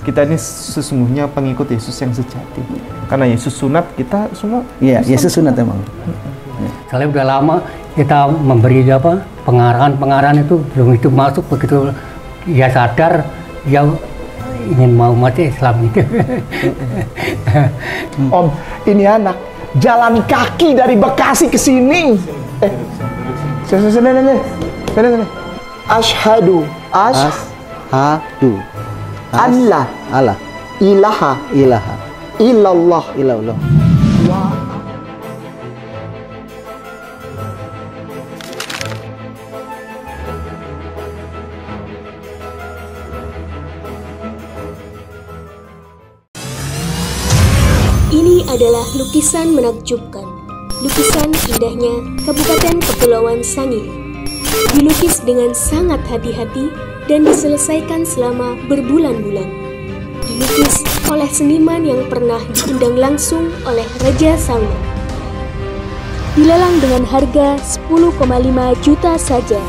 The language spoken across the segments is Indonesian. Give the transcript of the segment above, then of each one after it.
kita ini sesungguhnya pengikut Yesus yang sejati. Karena Yesus sunat, kita semua. Iya, Yesus sunat emang. Soalnya udah lama kita memberi pengarahan itu belum itu masuk, begitu dia sadar dia ingin mau mati Islam gitu. Om, ini anak jalan kaki dari Bekasi ke sini. Sini. Ashadu Allah ilaha illallah. Ini adalah lukisan menakjubkan. Lukisan indahnya Kabupaten Kepulauan Sangihe. Dilukis dengan sangat hati-hati dan diselesaikan selama berbulan-bulan. Dilukis oleh seniman yang pernah diundang langsung oleh Raja Salman. Dilelang dengan harga 10,5 juta saja,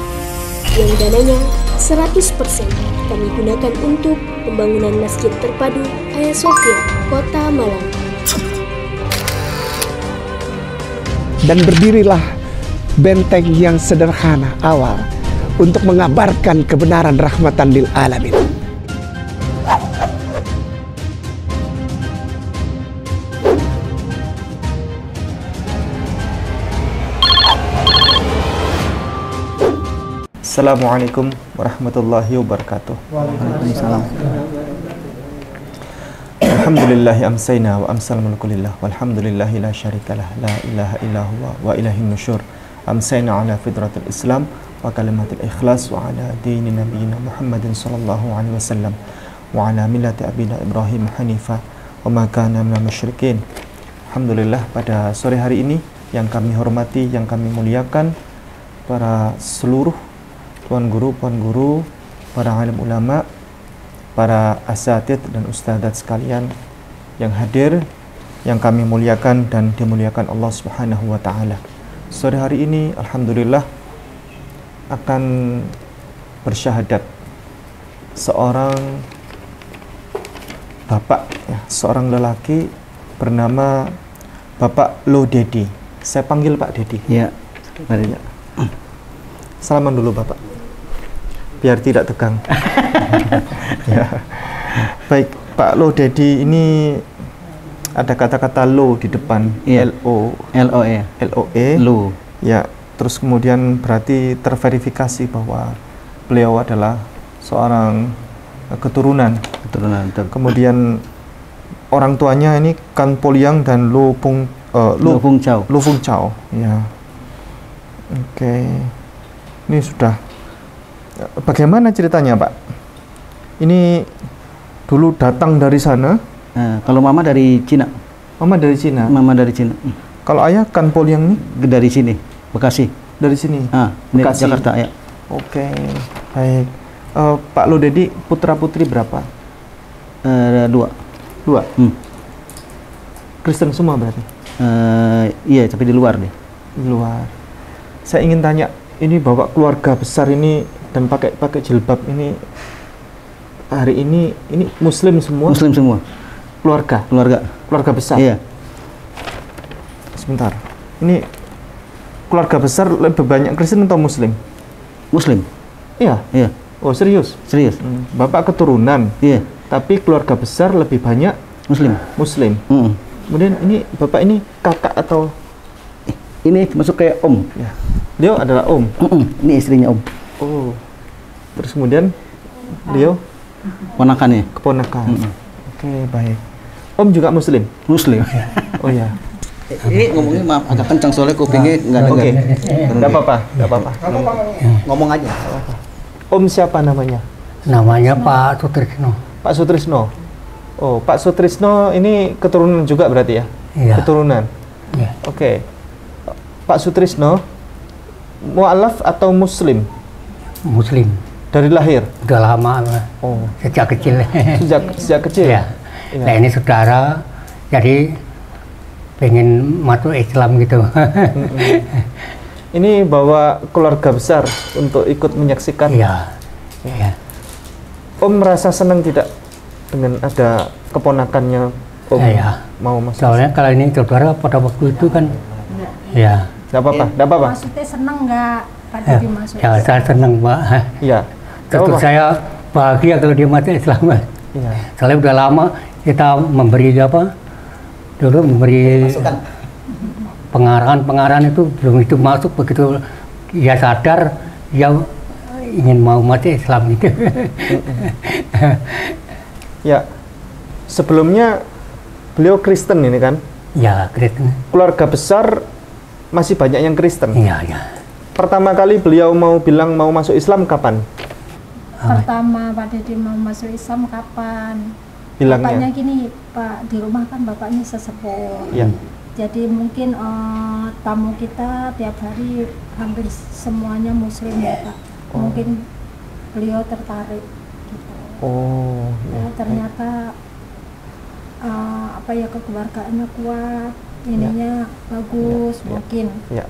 yang dananya 100% kami gunakan untuk pembangunan Masjid Terpadu Hagia Sophia, Kota Malang. Dan berdirilah benteng yang sederhana awal untuk mengabarkan kebenaran rahmatan lil alamin. Assalamualaikum warahmatullahi wabarakatuh. Waalaikumsalam. Alhamdulillahi amsayna wa amsal mulkulillah walhamdulillahi la syarikalah la ilaha illallah wa ilahin nusyur. Amsayna ala fitratul Islam wa kalimatul ikhlas wa ala dini nabiyina Muhammadin sallallahu alaihi wasallam wa ala millati abina Ibrahim hanifa wa ma kana minal musyrikin. Alhamdulillah, pada sore hari ini yang kami hormati, yang kami muliakan, para seluruh tuan guru, para alim ulama, para asatid dan ustadzat sekalian yang hadir, yang kami muliakan dan dimuliakan Allah Subhanahu wa taala. Sore hari ini alhamdulillah akan bersyahadat seorang bapak, ya, seorang lelaki bernama Bapak Lo Dedi. Saya panggil Pak Dedi. Ya. Salaman dulu Bapak, biar tidak tegang. Ya. Baik, Pak Lo Dedi ini ada kata-kata lo di depan, ya. L-O-E. Lo. Ya, terus kemudian berarti terverifikasi bahwa beliau adalah seorang keturunan. Kemudian orang tuanya ini Kan Poliang dan Lo Fung Chau. Ya. Oke. Ini sudah. Bagaimana ceritanya, Pak? Ini dulu datang dari sana. Kalau mama dari Cina. Mama dari Cina. Kalau ayah Kan Poliang nih dari sini, Bekasi. Dari sini. Bekasi. Jakarta ya. Oke, baik. Pak Lo Dedi, putra putri berapa? Dua. Kristen semua berarti? Iya, tapi di luar deh. Di luar. Saya ingin tanya, ini bawa keluarga besar ini dan pakai jilbab ini, hari ini Muslim semua? Muslim semua. Keluarga besar? Iya. Sebentar, ini keluarga besar lebih banyak Kristen atau Muslim? Muslim. Iya? Iya. Oh, serius? Serius. Bapak keturunan? Iya. Tapi keluarga besar lebih banyak Muslim. Kemudian ini Bapak ini kakak atau? Ini masuk kayak om. Ya. Beliau adalah om? Ini istrinya om. Oh. Terus kemudian beliau? Keponakan. Oke, baik. Om juga Muslim? Muslim. Oh ya. Ini ngomongnya maaf agak kencang soalnya kupingnya nggak dengar. Oke. Nggak apa-apa. Ngomong aja. Om siapa namanya? Namanya Pak Sutrisno. Pak Sutrisno. Oh, Pak Sutrisno ini keturunan juga berarti ya? Iya. Keturunan. Iya. Oke. Pak Sutrisno mu'alaf atau Muslim? Muslim. Dari lahir? Udah lama. Oh. Sejak kecil. Sejak kecil? Ya. Nah, ini saudara, jadi pengen masuk Islam gitu. Ini bawa keluarga besar untuk ikut menyaksikan? Iya. Ya. Om merasa senang tidak dengan ada keponakannya Om Ya. mau masuk? Soalnya kalau ini saudara pada waktu itu kan, ya, Nggak apa-apa, nggak apa-apa. Maksudnya seneng nggak Pak ya, Dedi masuk ya, saya senang Pak. Iya. Nggak Tentu apa-apa. saya bahagia kalau dia masuk Islam. Iya. Soalnya udah lama kita memberi apa? Dulu memberi pengarahan itu belum itu masuk, begitu dia sadar dia ingin mau mati Islam itu. Ya. Sebelumnya beliau Kristen ini kan? Ya, Kristen. Keluarga besar masih banyak yang Kristen. Iya, ya. Pertama kali beliau mau bilang mau masuk Islam kapan? pertama Pak Dedi mau masuk Islam kapan? Bilangnya. Bapaknya gini, Pak, di rumah kan bapaknya sesepuh. Ya. Jadi mungkin tamu kita tiap hari hampir semuanya muslim ya Pak. Mungkin beliau tertarik gitu. Oh. Ya, ternyata apa ya, kekeluargaannya kuat, ininya bagus mungkin. Ya.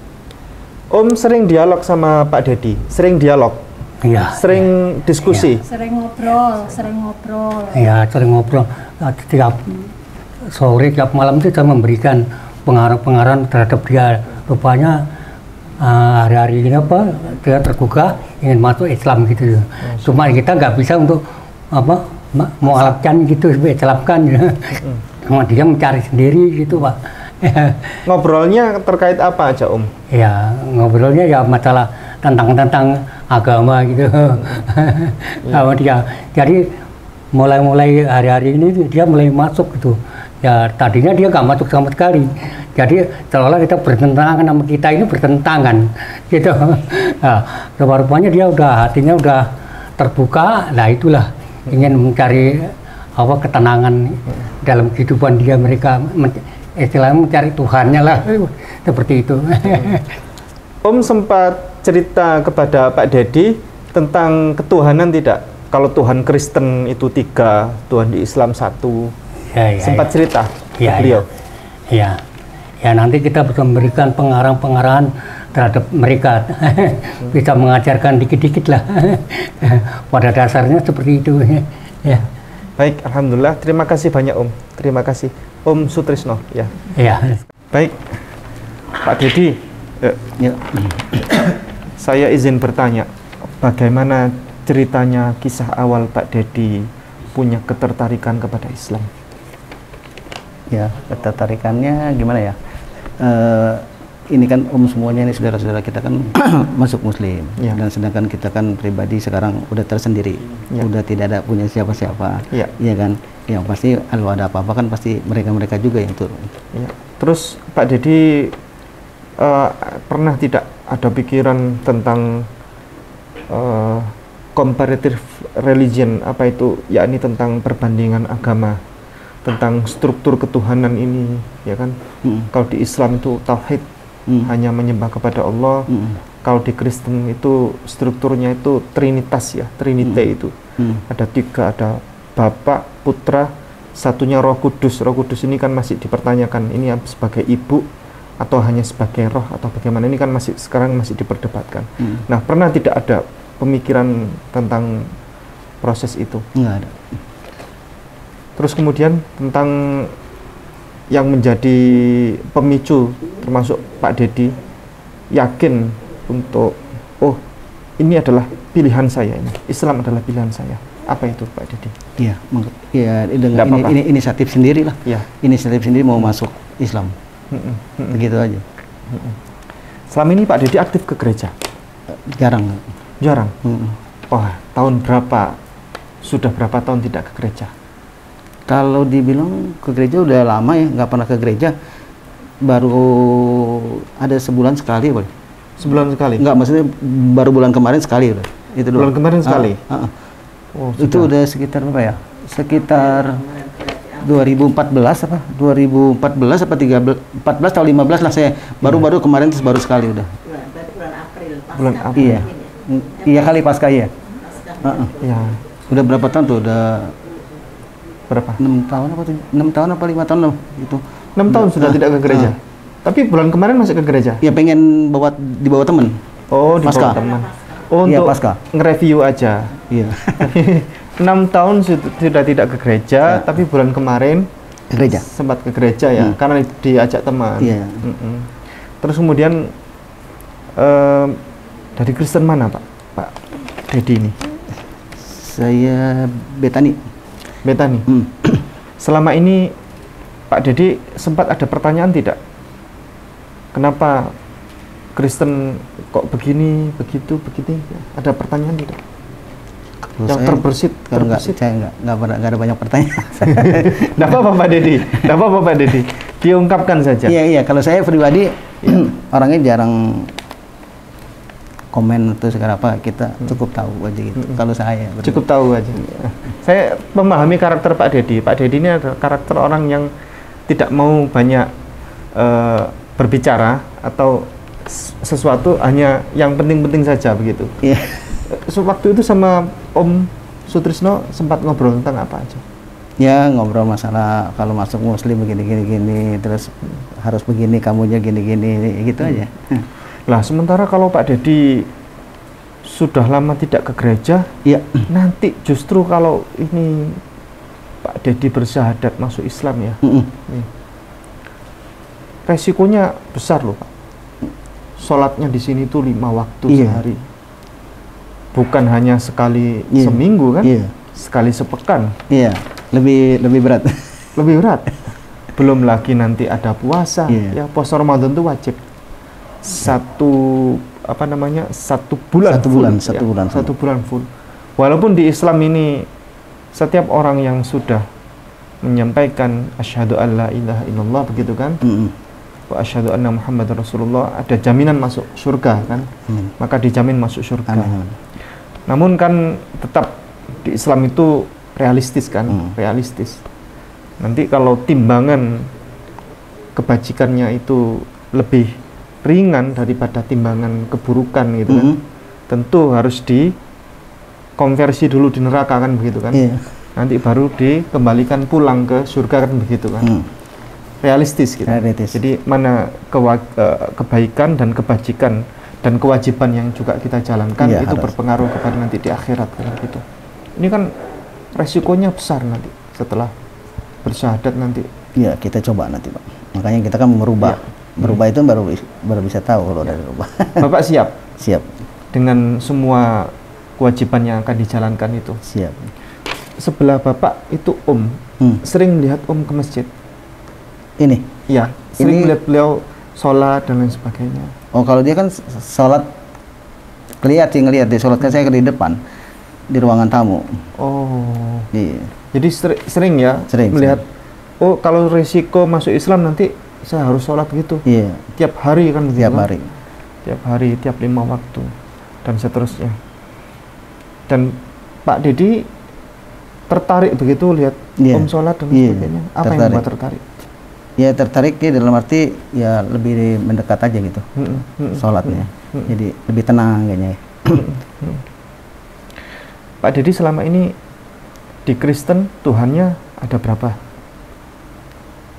Om sering dialog sama Pak Dedi, sering dialog, Iya. sering diskusi. Sering ngobrol, sering ngobrol. Ya, sering ngobrol. Tiap sore, tiap malam itu saya memberikan pengarahan terhadap dia. Rupanya hari-hari ini apa, dia tergugah ingin masuk Islam gitu. Cuma kita nggak bisa untuk apa mengalahkan gitu, Islamkan. Cuma dia mencari sendiri gitu Pak. Ngobrolnya terkait apa aja Om? Ya, ngobrolnya ya masalah tentang agama gitu. Sama dia. Jadi mulai hari-hari ini dia mulai masuk gitu. Ya tadinya dia nggak masuk sama sekali. Jadi seolah kita bertentangan sama kita ini bertentangan gitu. Nah, rupanya dia udah hatinya udah terbuka. Nah itulah ingin mencari apa ketenangan dalam kehidupan dia, mereka istilahnya mencari Tuhannya lah seperti itu. Om sempat cerita kepada Pak Dedi tentang ketuhanan tidak? Kalau Tuhan Kristen itu 3, Tuhan di Islam 1. Ya, Sempat cerita ke ya, beliau. Ya, ya nanti kita bisa memberikan pengarahan terhadap mereka, bisa mengajarkan dikit-dikit lah. Pada dasarnya seperti itu. Ya. Baik, alhamdulillah. Terima kasih banyak Om. Terima kasih Om Sutrisno. Ya. Ya. Baik, Pak Dedi. Ya. Saya izin bertanya, bagaimana ceritanya kisah awal Pak Dedi punya ketertarikan kepada Islam? Ya, ketertarikannya gimana ya? Ini kan semuanya ini saudara-saudara kita kan masuk Muslim, Ya. dan sedangkan kita kan pribadi sekarang udah tersendiri, Ya. udah tidak ada punya siapa-siapa, Ya. iya kan? Yang pasti kalau ada apa-apa kan pasti mereka juga yang turun. Ya. Terus Pak Dedi pernah tidak ada pikiran tentang comparative religion, apa itu, yakni tentang perbandingan agama, tentang struktur ketuhanan ini, ya kan? Kalau di Islam itu tauhid, hanya menyembah kepada Allah. Kalau di Kristen itu strukturnya itu trinitas ya, trinite itu. Ada 3, ada Bapa, Putra, satunya Roh Kudus. Roh Kudus ini kan masih dipertanyakan, ini sebagai ibu atau hanya sebagai roh atau bagaimana, ini kan sekarang masih diperdebatkan. Nah, pernah tidak ada pemikiran tentang proses itu? Enggak ada. Terus kemudian tentang yang menjadi pemicu, termasuk Pak Dedi yakin untuk, oh ini adalah pilihan saya, ini Islam adalah pilihan saya. Apa itu Pak Dedi? Iya, dengan ini inisiatif sendiri lah. Ya. Inisiatif sendiri mau masuk Islam. Begitu aja. Selama ini Pak Dedi aktif ke gereja? Jarang. Jarang. Wah, tahun berapa? Sudah berapa tahun tidak ke gereja? Kalau dibilang ke gereja udah lama ya, nggak pernah ke gereja. Baru ada sebulan sekali, boleh? Sebulan sekali? Nggak, maksudnya baru bulan kemarin sekali udah. Itu bulan kemarin sekali? Oh, itu udah sekitar berapa ya? Sekitar 2014 apa? 2014 apa 14 atau 15 lah saya. Baru-baru kemarin terus baru sekali udah. Bulan April. Iya. Iya kali pasca ya. Ya. Udah berapa tahun tuh? Udah Berapa? 6 tahun apa 6 tahun apa 5 tahun loh gitu. 6 tahun sudah tidak ke gereja. Tapi bulan kemarin masih ke gereja. Ya pengen dibawa temen. Oh, di Pasca. teman. Oh, Iya, untuk pasca. nge-review aja. Iya. 6 tahun sudah tidak ke gereja, tapi bulan kemarin Ke gereja. sempat ke gereja ya, karena diajak teman. Iya. Terus kemudian dari Kristen mana Pak Dedi ini? Saya Betani. Betani. Selama ini Pak Dedi sempat ada pertanyaan tidak? Kenapa Kristen kok begini, begitu, begini? Ada pertanyaan tidak? Kalau Yang saya, terbersit, kalau terbersit. saya nggak ada banyak pertanyaan. Nggak apa-apa Pak Dedi, nggak apa-apa Pak Dedi. Diungkapkan saja. Iya, kalau saya pribadi orangnya jarang komen atau segala apa, kita cukup tahu aja gitu. Kalau saya Cukup tahu aja. Saya memahami karakter Pak Dedi. Pak Dedi ini adalah karakter orang yang tidak mau banyak berbicara atau sesuatu, hanya yang penting-penting saja begitu. Iya. Waktu itu sama Om Sutrisno sempat ngobrol tentang apa aja? Ya, ngobrol masalah kalau masuk Muslim begini, terus harus begini, kamunya gini gitu aja. Lah, sementara kalau Pak Dedi sudah lama tidak ke gereja, Iya. nanti justru kalau ini Pak Dedi bersyahadat masuk Islam ya, nih, resikonya besar loh Pak. Sholatnya di sini tuh 5 waktu sehari, bukan hanya sekali seminggu kan, sekali sepekan. Iya, lebih berat. Lebih berat. Belum lagi nanti ada puasa, ya puasa Ramadan itu wajib satu bulan full. Walaupun di Islam ini setiap orang yang sudah menyampaikan asyhadu alla ilaha illallah begitu kan, wa asyhadu anna Muhammadar Rasulullah, ada jaminan masuk surga kan, maka dijamin masuk surga. Namun kan tetap di Islam itu realistis kan, realistis. Nanti kalau timbangan kebajikannya itu lebih ringan daripada timbangan keburukan gitu kan, tentu harus dikonversi dulu di neraka kan begitu kan, nanti baru dikembalikan pulang ke surga kan begitu kan. Realistis gitu. Jadi mana kebaikan dan kebajikan dan kewajiban yang juga kita jalankan itu berpengaruh kepada nanti di akhirat kan gitu. Ini kan resikonya besar nanti setelah bersyahadat nanti. Iya, kita coba nanti Pak. Makanya kita kan merubah. Berubah itu baru bisa tahu kalau udah dirubah. Bapak siap? Siap. Dengan semua kewajiban yang akan dijalankan itu? Siap. Sebelah Bapak itu Om, sering melihat Om ke masjid? Ini? Iya, sering melihat beliau sholat dan lain sebagainya. Oh, kalau dia kan sholat, ngelihat dia sholat, kan saya di depan, di ruangan tamu. Oh. Iya. Jadi sering ya? Melihat, oh kalau risiko masuk Islam nanti saya harus sholat gitu. Iya. Tiap hari kan begitu. Tiap hari. Tiap hari, tiap 5 waktu dan seterusnya. Dan Pak Dedi tertarik begitu lihat Om sholat dan sebagainya. Apa yang membuat tertarik? Ya tertarik ya dalam arti ya lebih mendekat aja gitu. Sholatnya. Jadi lebih tenang kayaknya. Pak Dedi selama ini di Kristen Tuhannya ada berapa?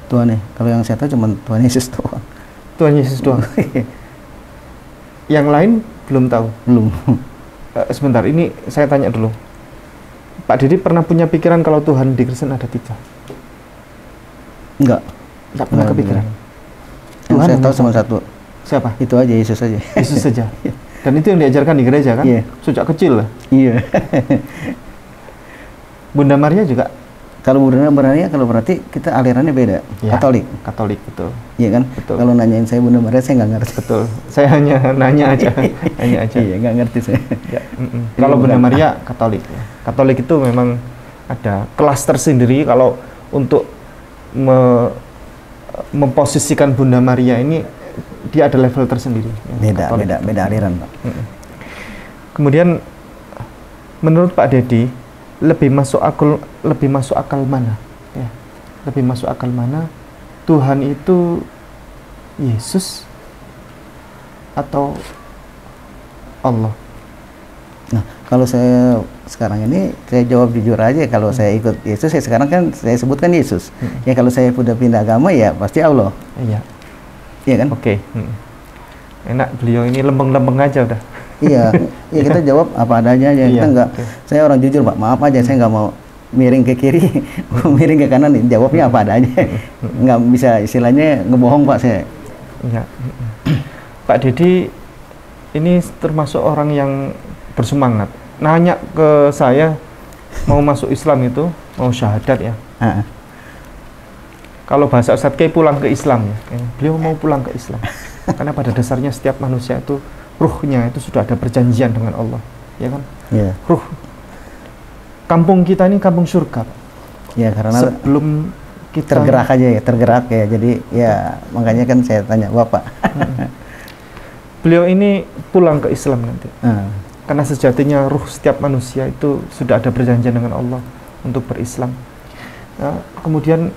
Tuhan kalau yang saya tahu cuma Tuhan Yesus doang. Tuhan Yesus doang. Yang lain belum tahu. Belum. Sebentar, ini saya tanya dulu. Pak Dedi pernah punya pikiran kalau Tuhan di Kristen ada 3? Enggak pernah kepikiran. Tuhan saya tahu cuma satu. Siapa? Itu aja, Yesus aja. Yesus saja. Dan itu yang diajarkan di gereja kan? Iya. Sejak kecil lah. Iya. Bunda Maria juga. Kalau Bunda Maria, kalau berarti kita alirannya beda. Ya, Katolik. Katolik, betul. Iya kan? Betul. Kalau nanyain saya Bunda Maria, saya nggak ngerti. Betul. Saya hanya nanya aja. Hanya aja. Iya, nggak ngerti saya. Ya, kalau Bunda Maria Katolik. Katolik itu memang ada kelas tersendiri. Kalau untuk memposisikan Bunda Maria ini, dia ada level tersendiri. Beda aliran, Pak. Kemudian menurut Pak Dedi lebih masuk akal mana? Ya, lebih masuk akal mana? Tuhan itu Yesus atau Allah? Nah, kalau saya sekarang ini saya jawab jujur aja, kalau saya ikut Yesus, saya sekarang kan saya sebutkan Yesus. Ya kalau saya udah pindah agama ya pasti Allah. Iya. Iya kan? Oke. Enak, beliau ini lempeng-lempeng aja udah. Iya, iya kita jawab apa adanya aja. Kita Iya, nggak, saya orang jujur Pak, maaf aja saya nggak mau miring ke kiri, miring ke kanan, jawabnya apa adanya. Nggak bisa istilahnya ngebohong Pak saya. Ya. Pak Dedi ini termasuk orang yang bersemangat. Nanya ke saya mau masuk Islam itu, mau syahadat ya. Kalau bahasa Ustadz Kiai pulang ke Islam ya. Beliau mau pulang ke Islam. Karena pada dasarnya setiap manusia itu ruhnya itu sudah ada perjanjian dengan Allah, ya kan? Iya. Ruh. Kampung kita ini kampung surga. Ya karena sebelum kita tergerak aja ya, tergerak ya. Jadi ya makanya kan saya tanya Bapak. Beliau ini pulang ke Islam nanti. Karena sejatinya ruh setiap manusia itu sudah ada perjanjian dengan Allah untuk berislam. Nah, kemudian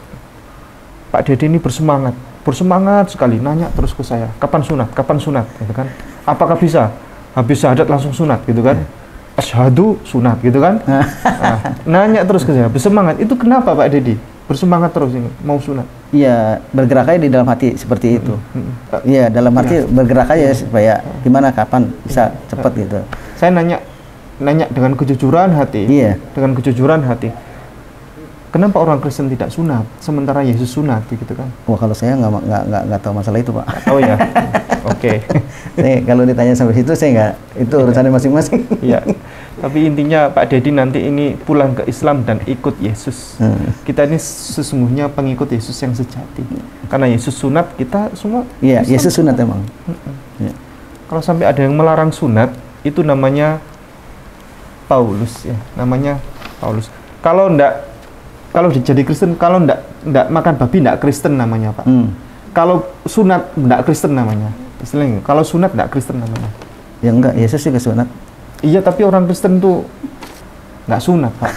Pak Dedi ini bersemangat sekali, nanya terus ke saya, kapan sunat, gitu kan? Apakah bisa? Habis syahadat langsung sunat, gitu kan? Asyhadu sunat, gitu kan? Nanya terus ke saya, bersemangat. Itu kenapa Pak Dedi? Bersemangat terus ini, mau sunat. Iya, bergerak aja di dalam hati seperti itu. Iya, dalam hati bergerak aja supaya gimana, kapan bisa cepat gitu. Saya nanya dengan kejujuran hati. Iya. Dengan kejujuran hati. Kenapa orang Kristen tidak sunat, sementara Yesus sunat, gitu kan? Wah, kalau saya nggak tahu masalah itu, Pak. Oh ya, oke. Kalau ditanya sampai situ, saya nggak, itu urusannya masing-masing. Iya. Tapi intinya Pak Dedi nanti ini pulang ke Islam dan ikut Yesus. Kita ini sesungguhnya pengikut Yesus yang sejati. Karena Yesus sunat, kita semua. Iya, Yesus sunat emang. Ya. Kalau sampai ada yang melarang sunat, itu namanya Paulus ya, namanya Paulus. Kalau jadi Kristen, kalau ndak makan babi ndak Kristen namanya Pak. Kalau sunat ndak Kristen namanya. Istilahnya, kalau sunat ndak Kristen namanya. Ya enggak, Yesus juga sunat. Iya, tapi orang Kristen tuh nggak sunat Pak.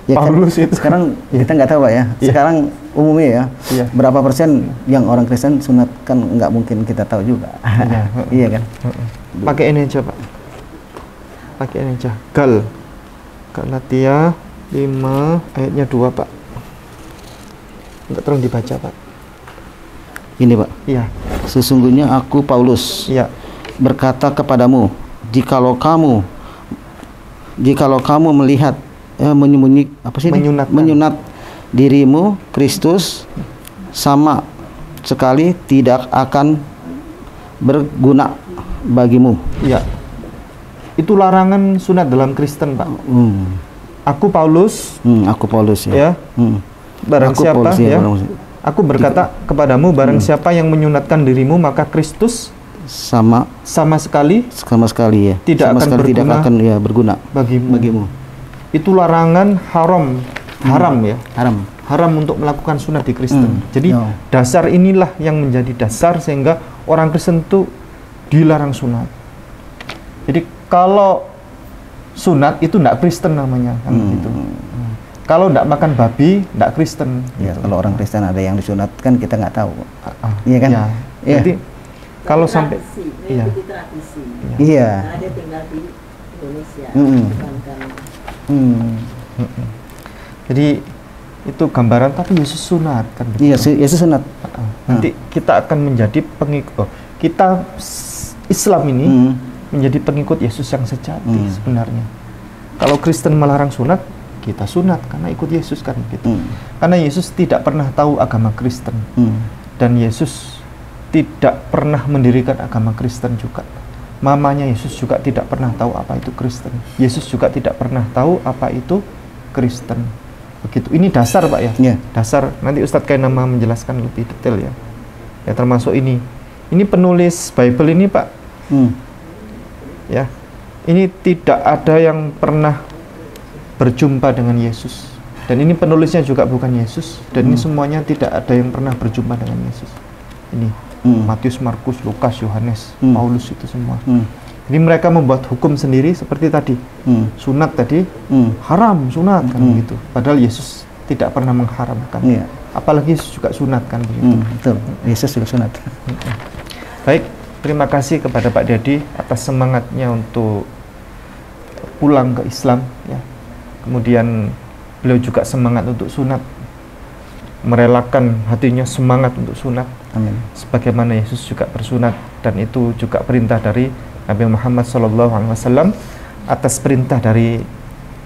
Ya, Paulus kan, itu. Sekarang kita nggak tahu Pak ya. Sekarang umumnya ya, berapa persen yang orang Kristen sunat kan nggak mungkin kita tahu juga. Iya kan. Pakai ini aja Pak. Pakai ini aja. Galatia 5 ayatnya 2 Pak. Enggak, tolong dibaca Pak. Ini Pak. Iya. Sesungguhnya aku Paulus berkata kepadamu, jikalau kamu melihat menyunat dirimu Kristus, sama sekali tidak akan berguna bagimu. Iya. Itu larangan sunat dalam Kristen Pak. Aku Paulus. Aku Paulus ya. Barang aku siapa Paulus, ya. Aku berkata kepadamu, barang siapa yang menyunatkan dirimu, maka Kristus sama sekali ya. Tidak akan berguna bagimu. Itu larangan haram ya. Haram untuk melakukan sunat di Kristen. Jadi dasar inilah yang menjadi dasar sehingga orang Kristen itu dilarang sunat. Jadi kalau sunat itu ndak Kristen namanya kan gitu. Kalau ndak makan babi ndak Kristen. Ya, gitu. Kalau orang Kristen ada yang disunat kan kita nggak tahu. Iya kan? Ya. Jadi kalau sampai tradisi. Iya. Karena dia tinggal di Indonesia. Jadi itu gambaran, tapi Yesus sunat kan. Iya, Yesus sunat. Nanti kita akan menjadi pengikut. Kita Islam ini menjadi pengikut Yesus yang sejati sebenarnya. Kalau Kristen melarang sunat, kita sunat karena ikut Yesus kan gitu. Karena Yesus tidak pernah tahu agama Kristen. Dan Yesus tidak pernah mendirikan agama Kristen juga. Mamanya Yesus juga tidak pernah tahu apa itu Kristen. Yesus juga tidak pernah tahu apa itu Kristen. Begitu. Ini dasar Pak ya. Dasar. Nanti Ustadz Kainama menjelaskan lebih detail ya. Ya termasuk ini. Ini penulis Bible ini Pak. Ya. Ini tidak ada yang pernah berjumpa dengan Yesus. Dan ini penulisnya juga bukan Yesus. Dan ini semuanya tidak ada yang pernah berjumpa dengan Yesus. Ini Matius, Markus, Lukas, Yohanes, Paulus itu semua. Jadi mereka membuat hukum sendiri seperti tadi. Sunat tadi haram sunat kan begitu. Padahal Yesus tidak pernah mengharamkan. Apalagi Yesus juga sunat kan begitu. Betul. Yesus juga sunat. Baik, terima kasih kepada Pak Dedi atas semangatnya untuk pulang ke Islam ya. Kemudian beliau juga semangat untuk sunat, merelakan hatinya semangat untuk sunat. Amin. Sebagaimana Yesus juga bersunat, dan itu juga perintah dari Nabi Muhammad SAW atas perintah dari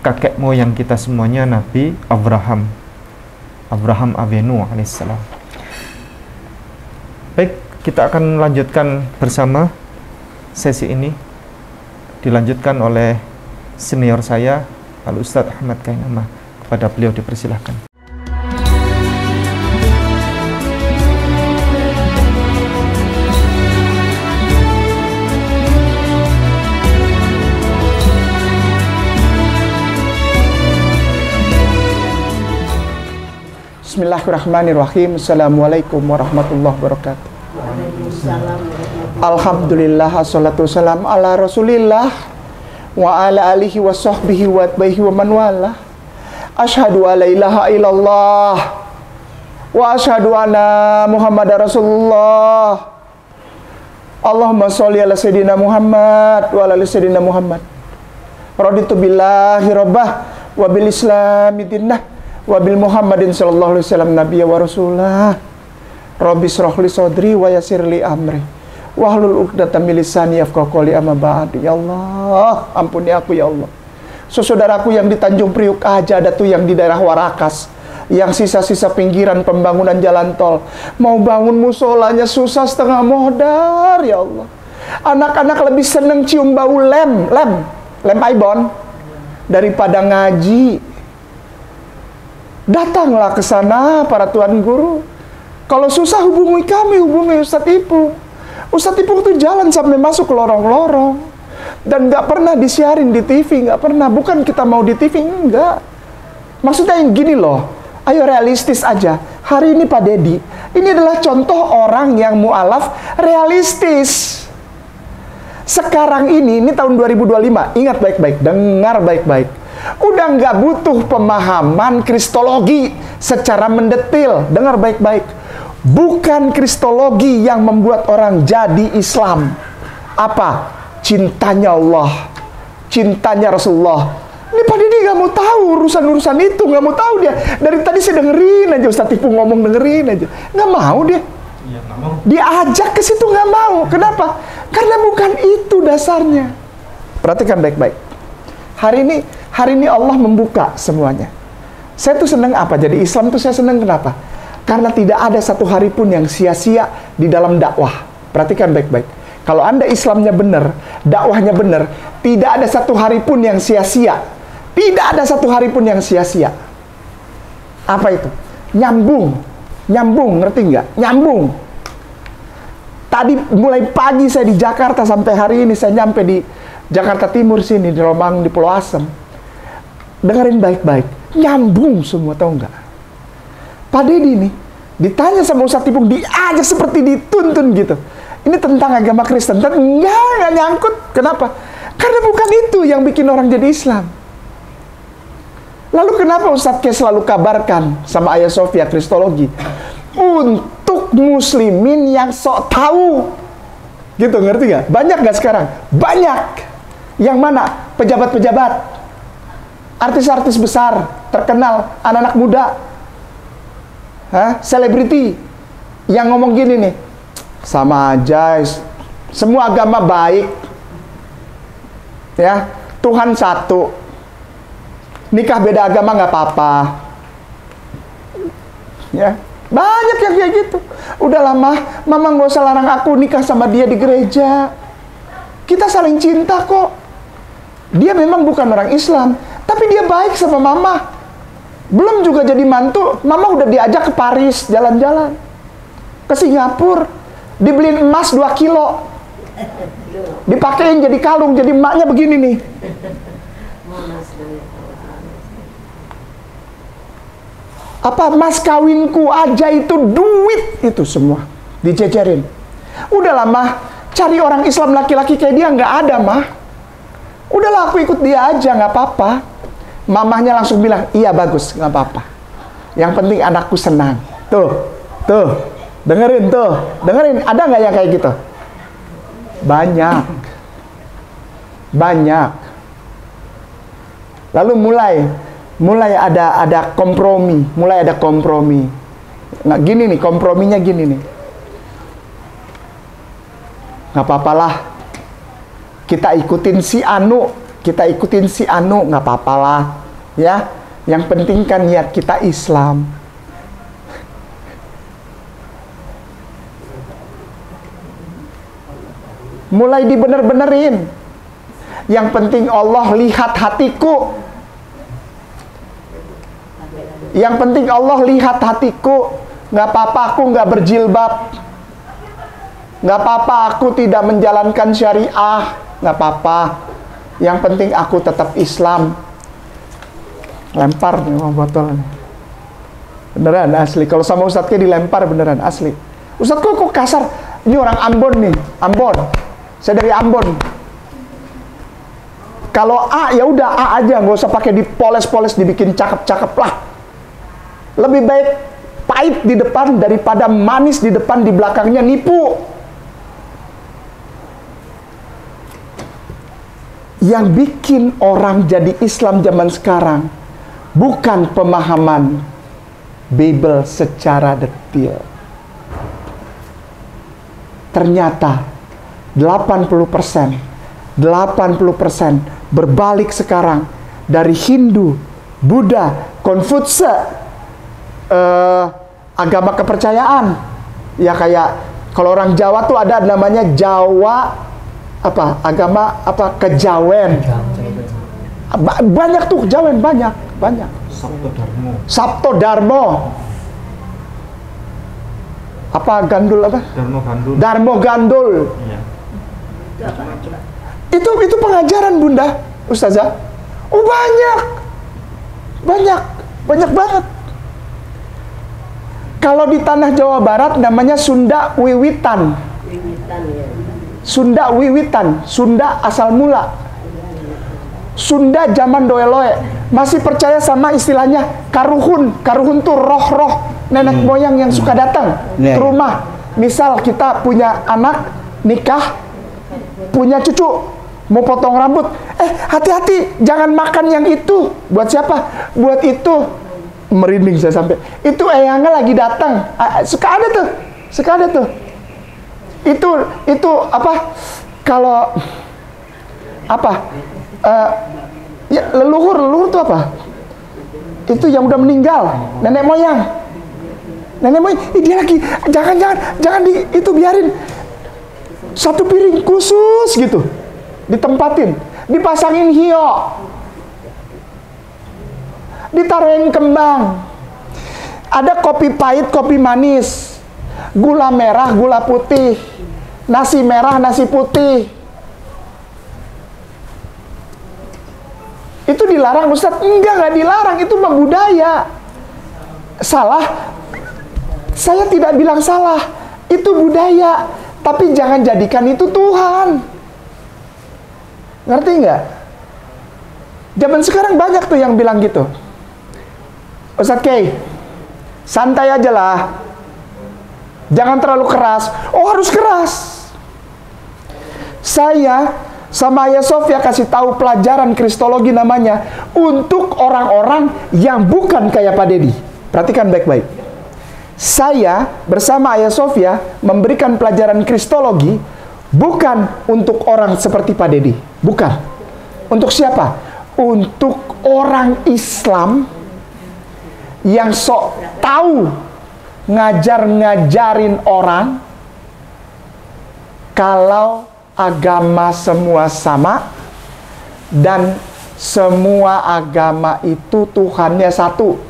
kakek moyang kita semuanya, Nabi Abraham Avenu alaihissalam. Baik, kita akan lanjutkan bersama sesi ini, dilanjutkan oleh senior saya Al-Ustadz Ahmad Kainama. Kepada beliau dipersilahkan. Bismillahirrahmanirrahim. Assalamualaikum warahmatullahi wabarakatuh. Alhamdulillah, assalatu wassalam ala rasulillah wa ala alihi wa sahbihi wa atbaihi wa man wala. Asyhadu an la ilaha illallah wa asyhadu anna Muhammadar Rasulullah. Allahumma sholli ala sayyidina Muhammad wa ala ali sayyidina Muhammad. Raditu billahi rabbah wa bil islami dinnah wa bil Muhammadin sallallahu alaihi wasallam nabiyya wa rasulah. Rabbi shrah li sadri wa yassir li amri wahlul 'uqdatam min lisani yafqahu qawli, amma ba'd. Ya Allah, ampuni aku ya Allah. Saudaraku yang di Tanjung Priuk aja ada tuh, yang di daerah Warakas, yang sisa-sisa pinggiran pembangunan jalan tol, mau bangun musolanya susah setengah modar ya Allah. Anak-anak lebih seneng cium bau lem ibon daripada ngaji. Datanglah ke sana para tuan guru. Kalau susah hubungi kami, hubungi Ustadz Ipung. Ustadz Ipung tuh jalan sampai masuk ke lorong-lorong. Dan nggak pernah disiarin di TV, nggak pernah. Bukan kita mau di TV, enggak. Maksudnya yang gini loh, ayo realistis aja. Hari ini Pak Dedi, ini adalah contoh orang yang mu'alaf realistis. Sekarang ini tahun 2025, ingat baik-baik, dengar baik-baik. Udah nggak butuh pemahaman kristologi secara mendetil, dengar baik-baik. Bukan kristologi yang membuat orang jadi Islam. Apa? Cintanya Allah, cintanya Rasulullah. Ini Pak Didi nggak mau tahu urusan-urusan itu, nggak mau tahu dia. Dari tadi saya dengerin aja Ustadz Ipung ngomong, dengerin aja. Nggak mau dia. Diajak ke situ nggak mau. Kenapa? Karena bukan itu dasarnya. Perhatikan baik-baik. Hari ini Allah membuka semuanya. Saya tuh seneng apa? Jadi Islam tuh saya seneng kenapa? Karena tidak ada satu hari pun yang sia-sia di dalam dakwah. Perhatikan baik-baik. Kalau Anda Islamnya benar, dakwahnya benar, tidak ada satu hari pun yang sia-sia. Tidak ada satu hari pun yang sia-sia. Apa itu? Nyambung. Nyambung, ngerti nggak? Nyambung. Tadi mulai pagi saya di Jakarta sampai hari ini saya nyampe di Jakarta Timur sini, di Romangun, di Pulau Asem. Dengerin baik-baik. Nyambung semua, tahu nggak? Pak Dedi nih, ditanya sama Ustadz Ipung, diajak seperti dituntun gitu. Ini tentang agama Kristen. Enggak nyangkut. Kenapa? Karena bukan itu yang bikin orang jadi Islam. Lalu kenapa Ustadz K selalu kabarkan sama Ayah Sofia kristologi? Untuk muslimin yang sok tahu. Gitu, ngerti gak? Banyak gak sekarang? Banyak. Yang mana? Pejabat-pejabat, artis-artis besar, terkenal, anak-anak muda, selebriti yang ngomong gini nih, sama aja, semua agama baik, ya, Tuhan satu, nikah beda agama nggak apa-apa, ya, banyak yang kayak gitu. Udah lama, mama nggak usah larang aku nikah sama dia di gereja, kita saling cinta kok. Dia memang bukan orang Islam, tapi dia baik sama mama. Belum juga jadi mantu, mama udah diajak ke Paris, jalan-jalan. Ke Singapura, dibeliin emas 2 kilo. Dipakein jadi kalung, jadi emaknya begini nih. Apa mas kawinku aja itu duit, itu semua dijejerin. Udah lama, cari orang Islam laki-laki kayak dia nggak ada, mah. Udahlah aku ikut dia aja, nggak apa-apa. Mamahnya langsung bilang, iya bagus, nggak apa-apa. Yang penting anakku senang. Tuh, dengerin tuh, dengerin. Ada nggak yang kayak gitu? Banyak. Lalu mulai ada kompromi, Nah, gini nih, komprominya gini nih. Nggak apa-apalah, kita ikutin si Anu, nggak apa-apalah, ya. Yang penting kan niat kita Islam. Mulai dibener-benerin. Yang penting Allah lihat hatiku. Yang penting Allah lihat hatiku. Nggak apa-apa aku nggak berjilbab. Nggak apa-apa aku tidak menjalankan syariah. Nggak apa-apa. Yang penting aku tetap Islam. Lempar nih sama botol. Beneran asli. Kalau sama Ustadznya dilempar beneran asli. Ustadz kok kasar? Ini orang Ambon nih. Ambon. Saya dari Ambon. Kalau A ya udah A aja, nggak usah pakai dipoles-poles, dibikin cakep-cakep lah. Lebih baik pahit di depan daripada manis di depan, di belakangnya nipu. Yang bikin orang jadi Islam zaman sekarang bukan pemahaman Bible secara detail. Ternyata 80% berbalik sekarang dari Hindu, Buddha, Konfutse, agama kepercayaan. Ya kayak kalau orang Jawa tuh ada namanya Jawa agama kejawen. Banyak tuh kejawen, banyak. Sabto Darmo. Apa gandul apa? Darmo Gandul. Iya. Itu pengajaran Bunda, Ustazah. Oh banyak banget. Kalau di tanah Jawa Barat namanya Sunda Wiwitan. Sunda Wiwitan, Sunda asal mula. Sunda zaman doeloe masih percaya sama istilahnya karuhun. Karuhun tuh roh-roh nenek moyang yang suka datang ke rumah. Misal kita punya anak, nikah, punya cucu, mau potong rambut, hati-hati, jangan makan yang itu. Buat siapa? Buat itu. Merinding saya sampai. Itu eyangnya lagi datang. Suka ada tuh. Itu apa? Kalau apa? Ya leluhur tuh apa? Itu yang udah meninggal, nenek moyang. Dia lagi jangan itu biarin. Satu piring khusus gitu ditempatin, dipasangin hio, ditaruhin kembang, ada kopi pahit, kopi manis, gula merah, gula putih, nasi merah, nasi putih. Itu dilarang Ustadz? Enggak dilarang, itu mah budaya. Salah? Saya tidak bilang salah, itu budaya. Tapi jangan jadikan itu Tuhan. Ngerti nggak? Zaman sekarang banyak tuh yang bilang gitu. Ustadz Kay, santai aja lah. Jangan terlalu keras. Oh harus keras. Saya sama Ayah Sofia kasih tahu pelajaran kristologi namanya. Untuk orang-orang yang bukan kayak Pak Dedi. Perhatikan baik-baik. Saya bersama Ayah Sofia memberikan pelajaran kristologi bukan untuk orang seperti Pak Dedi. Bukan. Untuk siapa? Untuk orang Islam yang sok tahu ngajarin orang kalau agama semua sama dan semua agama itu Tuhannya satu.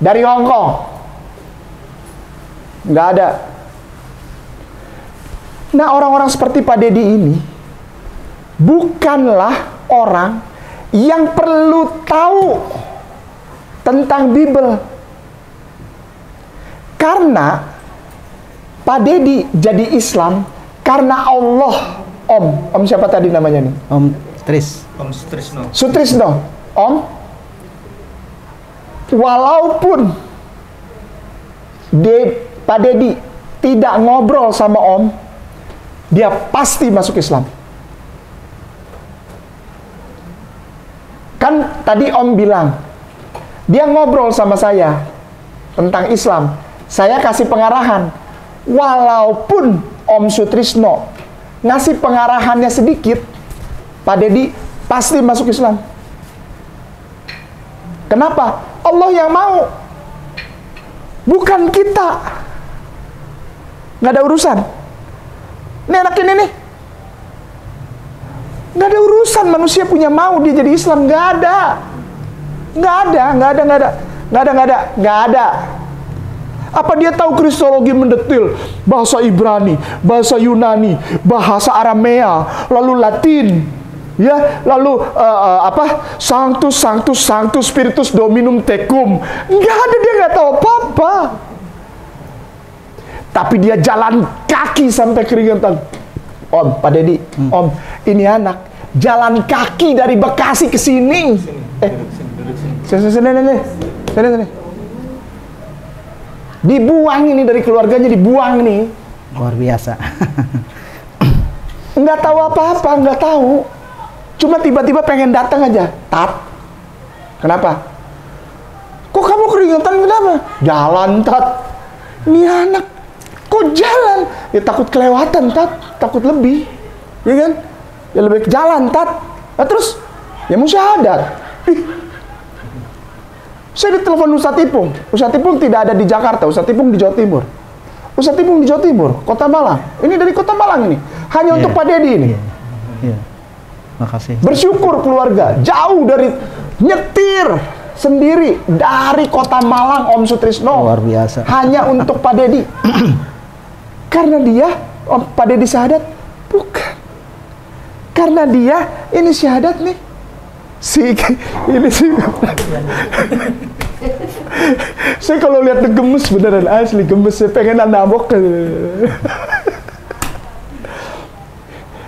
Dari Hongkong nggak ada. Nah orang-orang seperti Pak Dedi ini bukanlah orang yang perlu tahu tentang Bible. Karena Pak Dedi jadi Islam karena Allah. Om siapa tadi namanya nih? Om Sutrisno. Om, walaupun Pak Dedi tidak ngobrol sama Om, dia pasti masuk Islam. Kan tadi Om bilang, dia ngobrol sama saya tentang Islam. Saya kasih pengarahan. Walaupun Om Sutrisno ngasih pengarahannya sedikit, Pak Dedi pasti masuk Islam. Kenapa? Allah yang mau, bukan kita. Nggak ada urusan. Ini anak ini nih, nggak ada urusan manusia punya mau dia jadi Islam. Nggak ada. Apa dia tahu kristologi mendetil, bahasa Ibrani, bahasa Yunani, bahasa Aramea, lalu Latin, ya, lalu Sanctus Spiritus Dominum Tecum. Nggak ada, dia nggak tahu apa-apa. Tapi dia jalan kaki sampai keringetan. Om, Pak Dedi, Om, ini anak jalan kaki dari Bekasi ke sini. Sini. Dibuang ini dari keluarganya, dibuang nih. Luar biasa. Nggak tahu apa-apa, nggak tahu. Cuma tiba-tiba pengen datang aja. Tat, kenapa? Kok kamu keringetan, kenapa? Jalan, Tat. Ini anak, kok jalan? Ya takut kelewatan, Tat. Takut lebih. Ya kan? Ya lebih ke jalan, Tat. Nah, terus, ya musyahadat. Saya ditelepon Ustadz Ipung. Ustadz Ipung tidak ada di Jakarta, Ustadz Ipung di Jawa Timur. Ustadz Ipung di Jawa Timur, Kota Malang. Ini dari Kota Malang ini. Hanya untuk Pak Dedi ini. Makasih. Bersyukur keluarga, jauh dari nyetir sendiri dari Kota Malang, Om Sutrisno. Luar biasa. Hanya untuk Pak Dedi. Karena dia, Pak Dedi syahadat? Bukan. Karena dia, ini syahadat nih. Ini sih. Saya kalau lihat gemes beneran, asli gemes. Saya pengen nabok.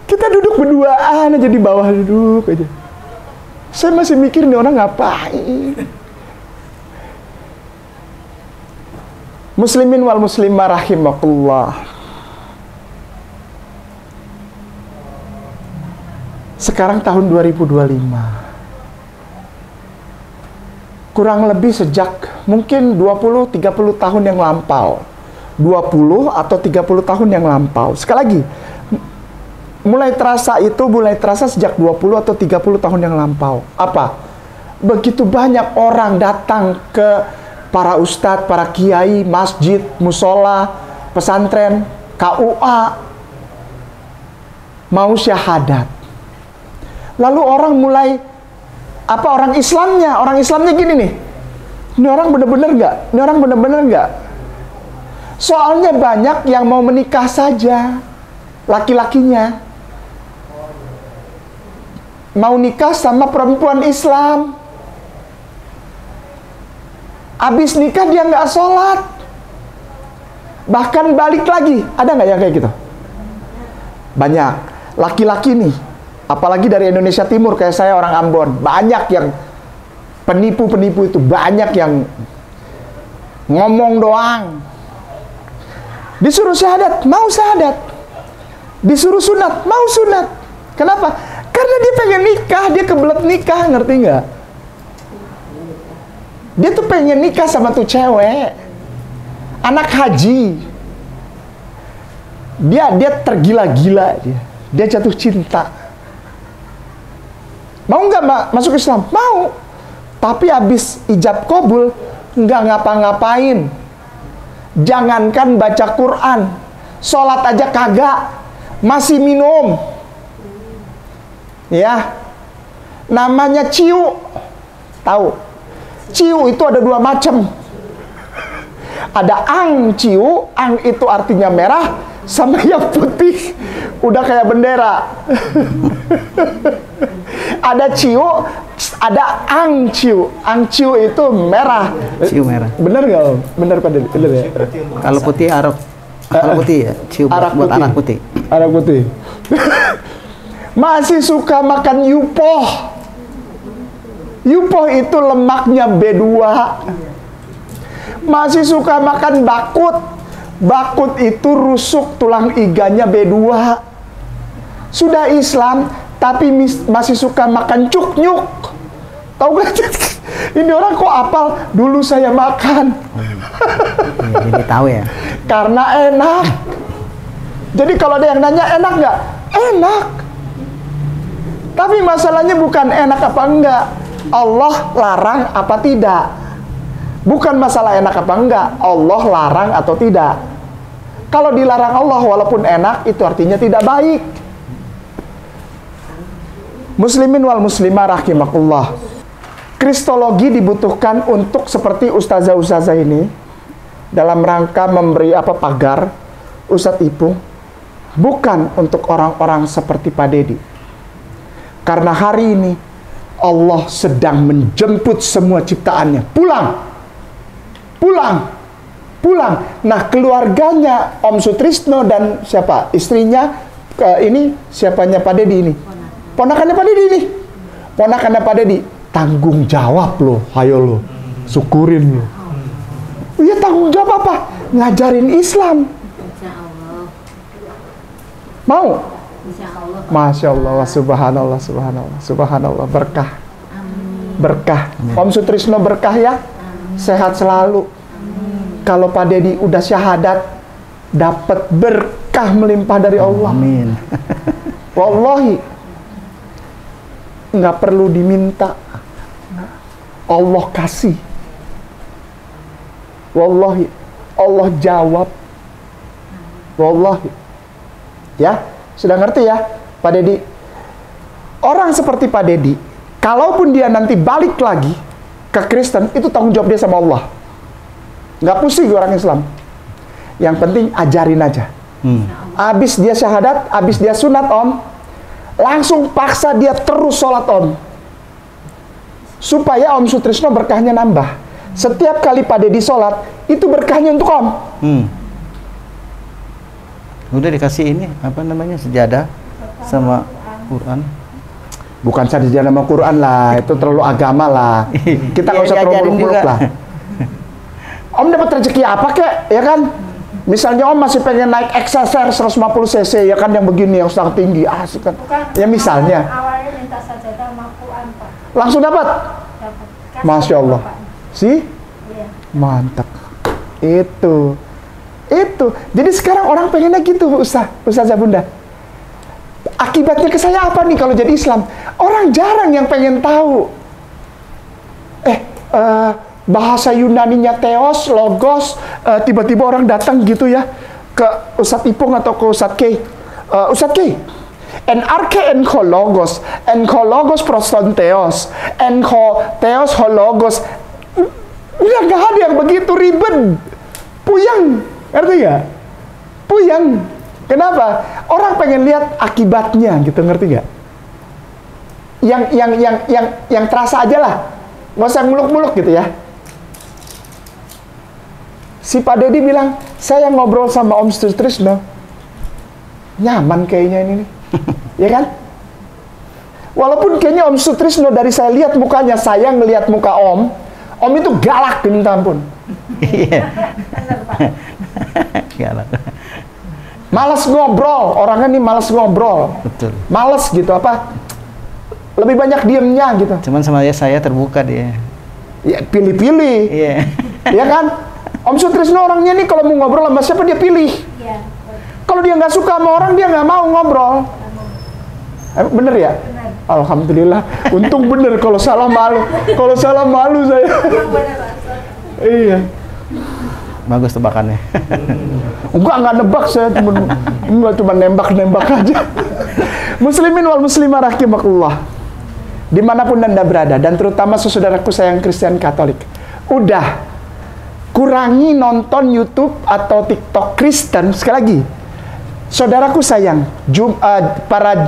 Kita duduk berduaan aja di bawah, duduk aja. Saya masih mikir nih orang ngapain. Muslimin wal muslimah rahimakumullah. Sekarang tahun 2025. Kurang lebih sejak mungkin 20-30 tahun yang lampau. 20 atau 30 tahun yang lampau. Sekali lagi, mulai terasa sejak 20 atau 30 tahun yang lampau. Apa? Begitu banyak orang datang ke para ustadz, para kiai, masjid, musola, pesantren, KUA, mau syahadat. Lalu orang mulai, orang Islamnya gini nih, ini orang bener-bener nggak? Soalnya banyak yang mau menikah saja, laki-lakinya mau nikah sama perempuan Islam, abis nikah dia nggak sholat, bahkan balik lagi. Ada nggak yang kayak gitu? Banyak laki-laki nih, apalagi dari Indonesia Timur kayak saya orang Ambon, banyak yang penipu-penipu itu, banyak yang ngomong doang. Disuruh syahadat, mau syahadat. Disuruh sunat, mau sunat. Kenapa? Karena dia pengen nikah, dia kebelet nikah, ngerti nggak? Dia tuh pengen nikah sama tuh cewek, anak haji. Dia tergila-gila, dia jatuh cinta. Mau nggak masuk Islam? Mau. Tapi habis ijab kabul, nggak ngapa-ngapain. Jangankan baca Quran, sholat aja kagak, masih minum. Ya, namanya ciu. Tahu? Ciu itu ada dua macam. Ada ang ciu, ang itu artinya merah, sama yang putih, udah kayak bendera. Ada ciu, ada ang ciu. Ang ciu itu merah. Ciu merah. Bener nggak? Bener Pak Dedi? Bener ya? Kalau putih arak. Kalau putih ya, ciu buat arak putih. Arak putih. Masih suka makan yupoh. Yupoh itu lemaknya B2. Masih suka makan bakut. Bakut itu rusuk tulang iganya B2. Sudah Islam, tapi masih suka makan cuknyuk. Tahu gak? Ini orang kok apal? Dulu saya makan. Jadi tahu ya. Karena enak. Jadi kalau ada yang nanya enak nggak? Enak. Tapi masalahnya bukan enak apa enggak, Allah larang apa tidak. Bukan masalah enak apa enggak, Allah larang atau tidak. Kalau dilarang Allah walaupun enak, itu artinya tidak baik. Muslimin wal muslimah rahimakumullah. Kristologi dibutuhkan untuk seperti ustazah-ustazah ini dalam rangka memberi pagar Ustadz Ipung, bukan untuk orang-orang seperti Pak Dedi. Karena hari ini Allah sedang menjemput semua ciptaannya. Pulang. Nah, keluarganya Om Sutrisno dan siapa? Istrinya ini siapanya Pak Dedi ini? Ponakannya Pak Dedi ini. Ponakannya Pak Dedi. Tanggung jawab loh, ayo lo. Syukurin lo. Iya, tanggung jawab apa? Ngajarin Islam. Mau? Masya Allah, subhanallah, subhanallah, berkah. Berkah. Om Sutrisno berkah ya. Sehat selalu. Kalau Pak Dedi udah syahadat, dapat berkah melimpah dari Allah. Amin. Wallahi, nggak perlu diminta, Allah kasih. Wallahi, Allah jawab. Wallahi. Ya, sudah ngerti ya, Pak Dedi? Orang seperti Pak Dedi, kalaupun dia nanti balik lagi ke Kristen, itu tanggung jawab dia sama Allah. Nggak pusing orang Islam. Yang penting ajarin aja. Abis dia syahadat, abis dia sunat Om, langsung paksa dia terus sholat Om. Supaya Om Sutrisno berkahnya nambah. Setiap kali Pak Dedi sholat, itu berkahnya untuk Om. Udah dikasih ini, apa namanya, sejadah sama Quran. Bukan sejadah sama Quran lah, itu terlalu agama lah. Kita nggak usah terlalu muluk-muluk lah. Om dapat rezeki apa kek, ya kan? Misalnya Om masih pengen naik XSR 150 cc, ya kan, yang begini, yang sangat tinggi, asik kan? Ya misalnya. Awalnya minta sajadah sama Quran, Pak. Langsung dapat? Dapat. Masya Allah. Sih? Iya. Mantap. Itu. Jadi sekarang orang pengennya gitu, Ustazah Bunda. Akibatnya ke saya apa nih kalau jadi Islam? Orang jarang yang pengen tahu. Bahasa Yunaninya theos, logos, tiba-tiba orang datang gitu ya ke Ustadz Ipung atau ke Ustadz K. Ustadz K, enko logos proston theos, theos hologos. Udah nggak ada yang begitu ribet, puyeng, ngerti nggak? Puyeng. Kenapa? Orang pengen lihat akibatnya, gitu, ngerti nggak? Yang terasa aja lah, nggak usah muluk-muluk gitu ya. Si Pak Dedi bilang, saya ngobrol sama Om Sutrisno, nyaman kayaknya ini nih. Ya kan? Walaupun kayaknya Om Sutrisno dari saya lihat mukanya, saya ngelihat muka Om itu galak, minta ampun. Iya. Galak. Males ngobrol, orangnya nih males ngobrol. Betul. Males gitu, apa? Lebih banyak diemnya gitu. Cuman sama saya terbuka dia. Ya, pilih-pilih. Iya. Ya kan? Om Sutrisno orangnya nih kalau mau ngobrol sama siapa dia pilih. Iya. Kalau dia nggak suka sama orang, dia nggak mau ngobrol. Bener ya? Benar. Alhamdulillah. Untung bener, kalau salah malu. Kalau salah malu saya. Iya. Bagus tebakannya. Enggak nebak, saya cuma nembak aja. Muslimin wal muslimah rahimakumullah. Dimanapun Anda berada, dan terutama saudaraku sayang Kristen Katolik, udah kurangi nonton YouTube atau TikTok Kristen. Sekali lagi, saudaraku sayang, para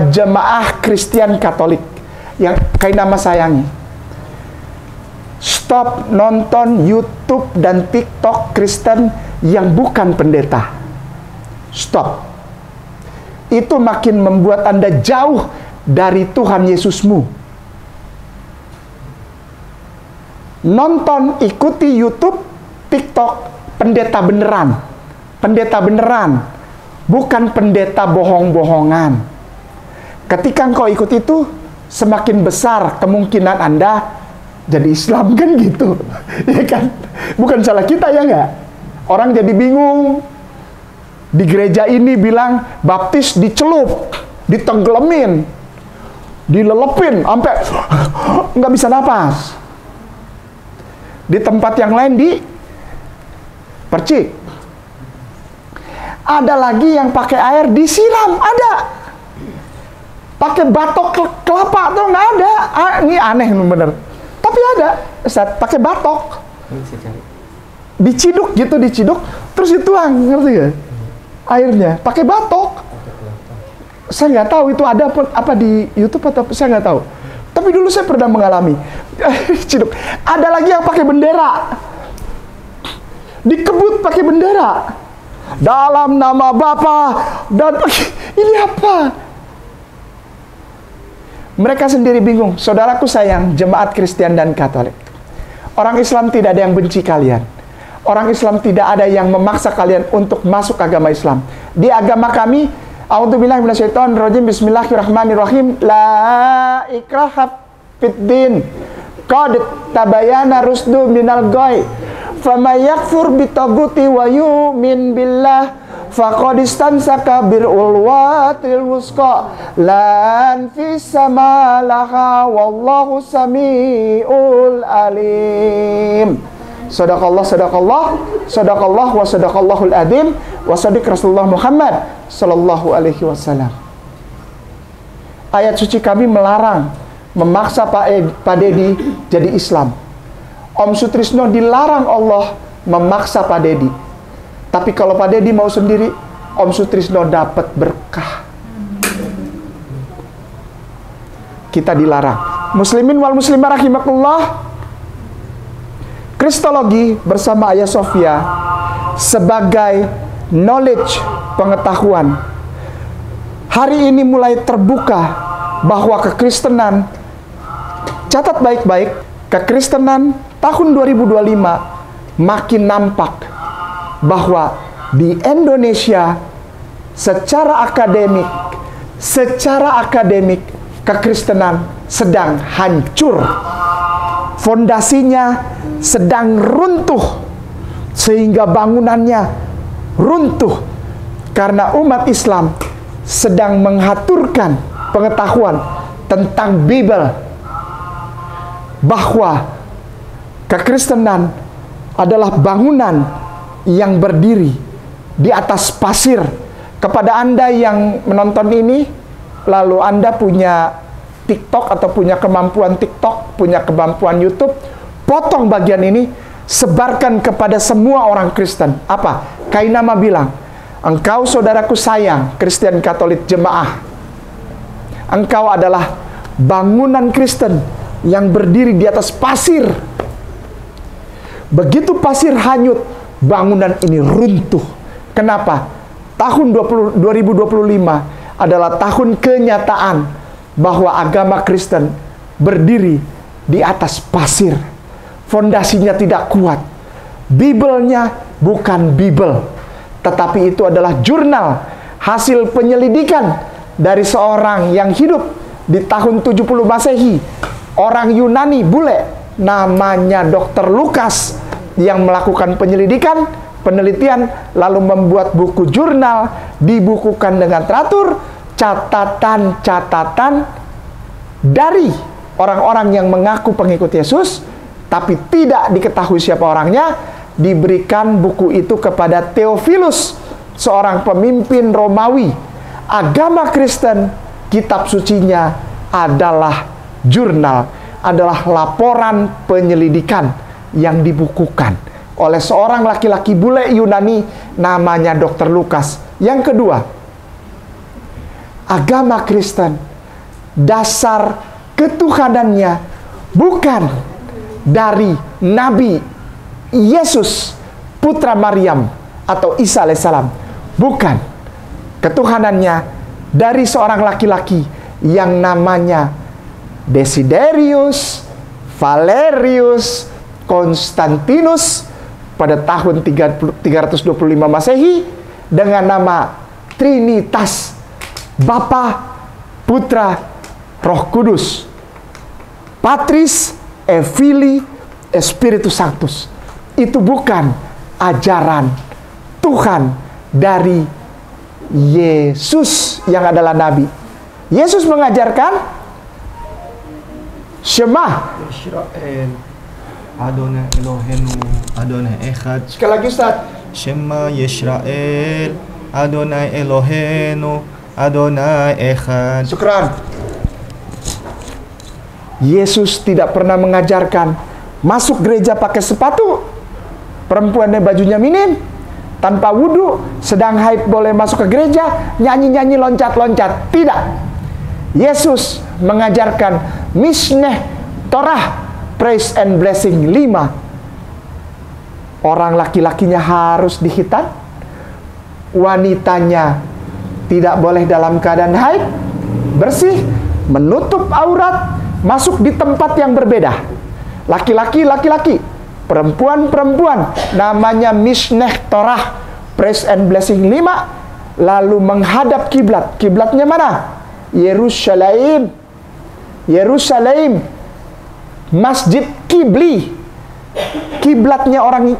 jemaah Kristen Katolik yang kayak nama sayangi, stop nonton YouTube dan TikTok Kristen yang bukan pendeta. Stop. Itu makin membuat Anda jauh dari Tuhan Yesusmu. Nonton, ikuti YouTube, TikTok pendeta beneran. Pendeta beneran. Bukan pendeta bohong-bohongan. Ketika engkau ikut itu, semakin besar kemungkinan Anda jadi Islam, kan gitu. Ya kan? Bukan salah kita, ya nggak? Orang jadi bingung. Di gereja ini bilang baptis dicelup. ditenggelamin, dilelepin, sampai nggak bisa napas. Di tempat yang lain dipercik. Ada lagi yang pakai air disiram, ada. Pakai batok kelapa tuh nggak ada. Ini aneh bener. Tapi ada, Ustaz, pakai batok. Diciduk gitu, terus dituang, ngerti gak? Airnya, pakai batok. Saya nggak tahu itu ada apa di YouTube atau saya nggak tahu. Tapi dulu saya pernah mengalami. Ciduk. Ada lagi yang pakai bendera. Dikebut pakai bendera. Dalam nama Bapa dan ini apa? Mereka sendiri bingung. Saudaraku sayang, jemaat Kristen dan Katolik. Orang Islam tidak ada yang benci kalian. Orang Islam tidak ada yang memaksa kalian untuk masuk agama Islam. Di agama kami, a'udzubillahi minasyaitonirrajim, bismillahirrahmanirrahim, la ikraha fiddin, qad tabayyana rusdu minal ghai, faman yakfur bitaguti wa yu'min billah faqad istamsaka bil urwatil wusqa lan fisama laha wallahu samiul alim. Sadaqallah wa sadaqallahul adzim wa sadiq Rasulullah Muhammad sallallahu alaihi wasallam. Ayat suci kami melarang memaksa Pak Dedi jadi Islam. Om Sutrisno dilarang Allah memaksa Pak Dedi. Tapi kalau Pak Dedi mau sendiri, Om Sutrisno dapat berkah. Kita dilarang. Muslimin wal muslimah rahimakumullah. Kristologi bersama Ayah Sofia sebagai knowledge, pengetahuan. Hari ini mulai terbuka bahwa kekristenan, catat baik-baik, kekristenan tahun 2025 makin nampak bahwa di Indonesia secara akademik kekristenan sedang hancur. Fondasinya sedang runtuh sehingga bangunannya runtuh karena umat Islam sedang menghaturkan pengetahuan tentang Bible bahwa kekristenan adalah bangunan yang berdiri di atas pasir. Kepada Anda yang menonton ini, lalu Anda punya TikTok atau punya kemampuan TikTok, punya kemampuan YouTube, potong bagian ini, sebarkan kepada semua orang Kristen. Apa? Kainama bilang, engkau saudaraku sayang, Kristen Katolik jemaah, engkau adalah bangunan Kristen yang berdiri di atas pasir. Begitu pasir hanyut, bangunan ini runtuh. Kenapa? Tahun 2025 adalah tahun kenyataan bahwa agama Kristen berdiri di atas pasir. Fondasinya tidak kuat. Bibelnya bukan Bible, tetapi itu adalah jurnal hasil penyelidikan dari seorang yang hidup di tahun 70 Masehi. Orang Yunani bule, namanya Dr. Lukas, yang melakukan penelitian, lalu membuat buku jurnal, dibukukan dengan teratur, catatan-catatan dari orang-orang yang mengaku pengikut Yesus, tapi tidak diketahui siapa orangnya. Diberikan buku itu kepada Theophilus, seorang pemimpin Romawi. Agama Kristen, kitab sucinya adalah jurnal, adalah laporan penyelidikan yang dibukukan oleh seorang laki-laki bule Yunani namanya Dr. Lukas. Yang kedua, agama Kristen, dasar ketuhanannya bukan dari Nabi Yesus, putra Maryam atau Isa alaihissalam. Bukan. Ketuhanannya dari seorang laki-laki yang namanya Desiderius Valerius Konstantinus pada tahun 325 Masehi dengan nama Trinitas, Bapa, Putra, Roh Kudus, Patris, Filii, Spiritus Sanctus. Itu bukan ajaran Tuhan dari Yesus yang adalah Nabi. Yesus mengajarkan Shema. Israel Adonai Elohenu Adonai Echad. Sekali lagi Ustaz. Shema Yisrael Adonai Elohenu Adonai Echad. Syukran. Yesus tidak pernah mengajarkan masuk gereja pakai sepatu, perempuannya bajunya minim, tanpa wudhu, sedang haid boleh masuk ke gereja, nyanyi-nyanyi, loncat-loncat. Tidak. Yesus mengajarkan Mishneh Torah, praise and blessing 5. Orang laki-lakinya harus dihitan, wanitanya tidak boleh dalam keadaan haid, bersih, menutup aurat, masuk di tempat yang berbeda. Laki-laki, laki-laki, perempuan, namanya Mishneh Torah, praise and blessing 5. Lalu menghadap kiblat. Kiblatnya mana? Yerusalem. Yerusalem, Masjid Kibli. Kiblatnya orang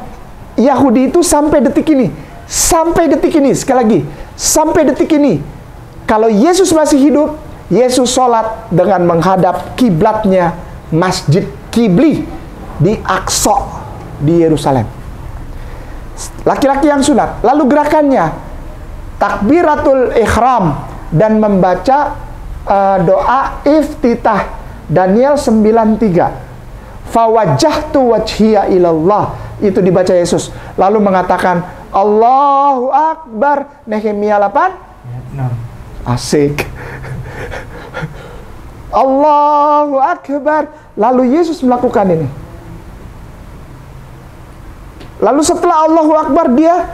Yahudi itu sampai detik ini. Sampai detik ini, sekali lagi, sampai detik ini. Kalau Yesus masih hidup, Yesus sholat dengan menghadap kiblatnya Masjid Kibli di Aqsa di Yerusalem. Laki-laki yang sunat. Lalu gerakannya takbiratul ihram dan membaca doa iftitah Daniel 9:3. Fawajjahtu wajhiya ilallah, itu dibaca Yesus. Lalu mengatakan Allahu Akbar, Nehemia 8. Asik. Allahu Akbar. Lalu Yesus melakukan ini. Lalu setelah Allahu Akbar dia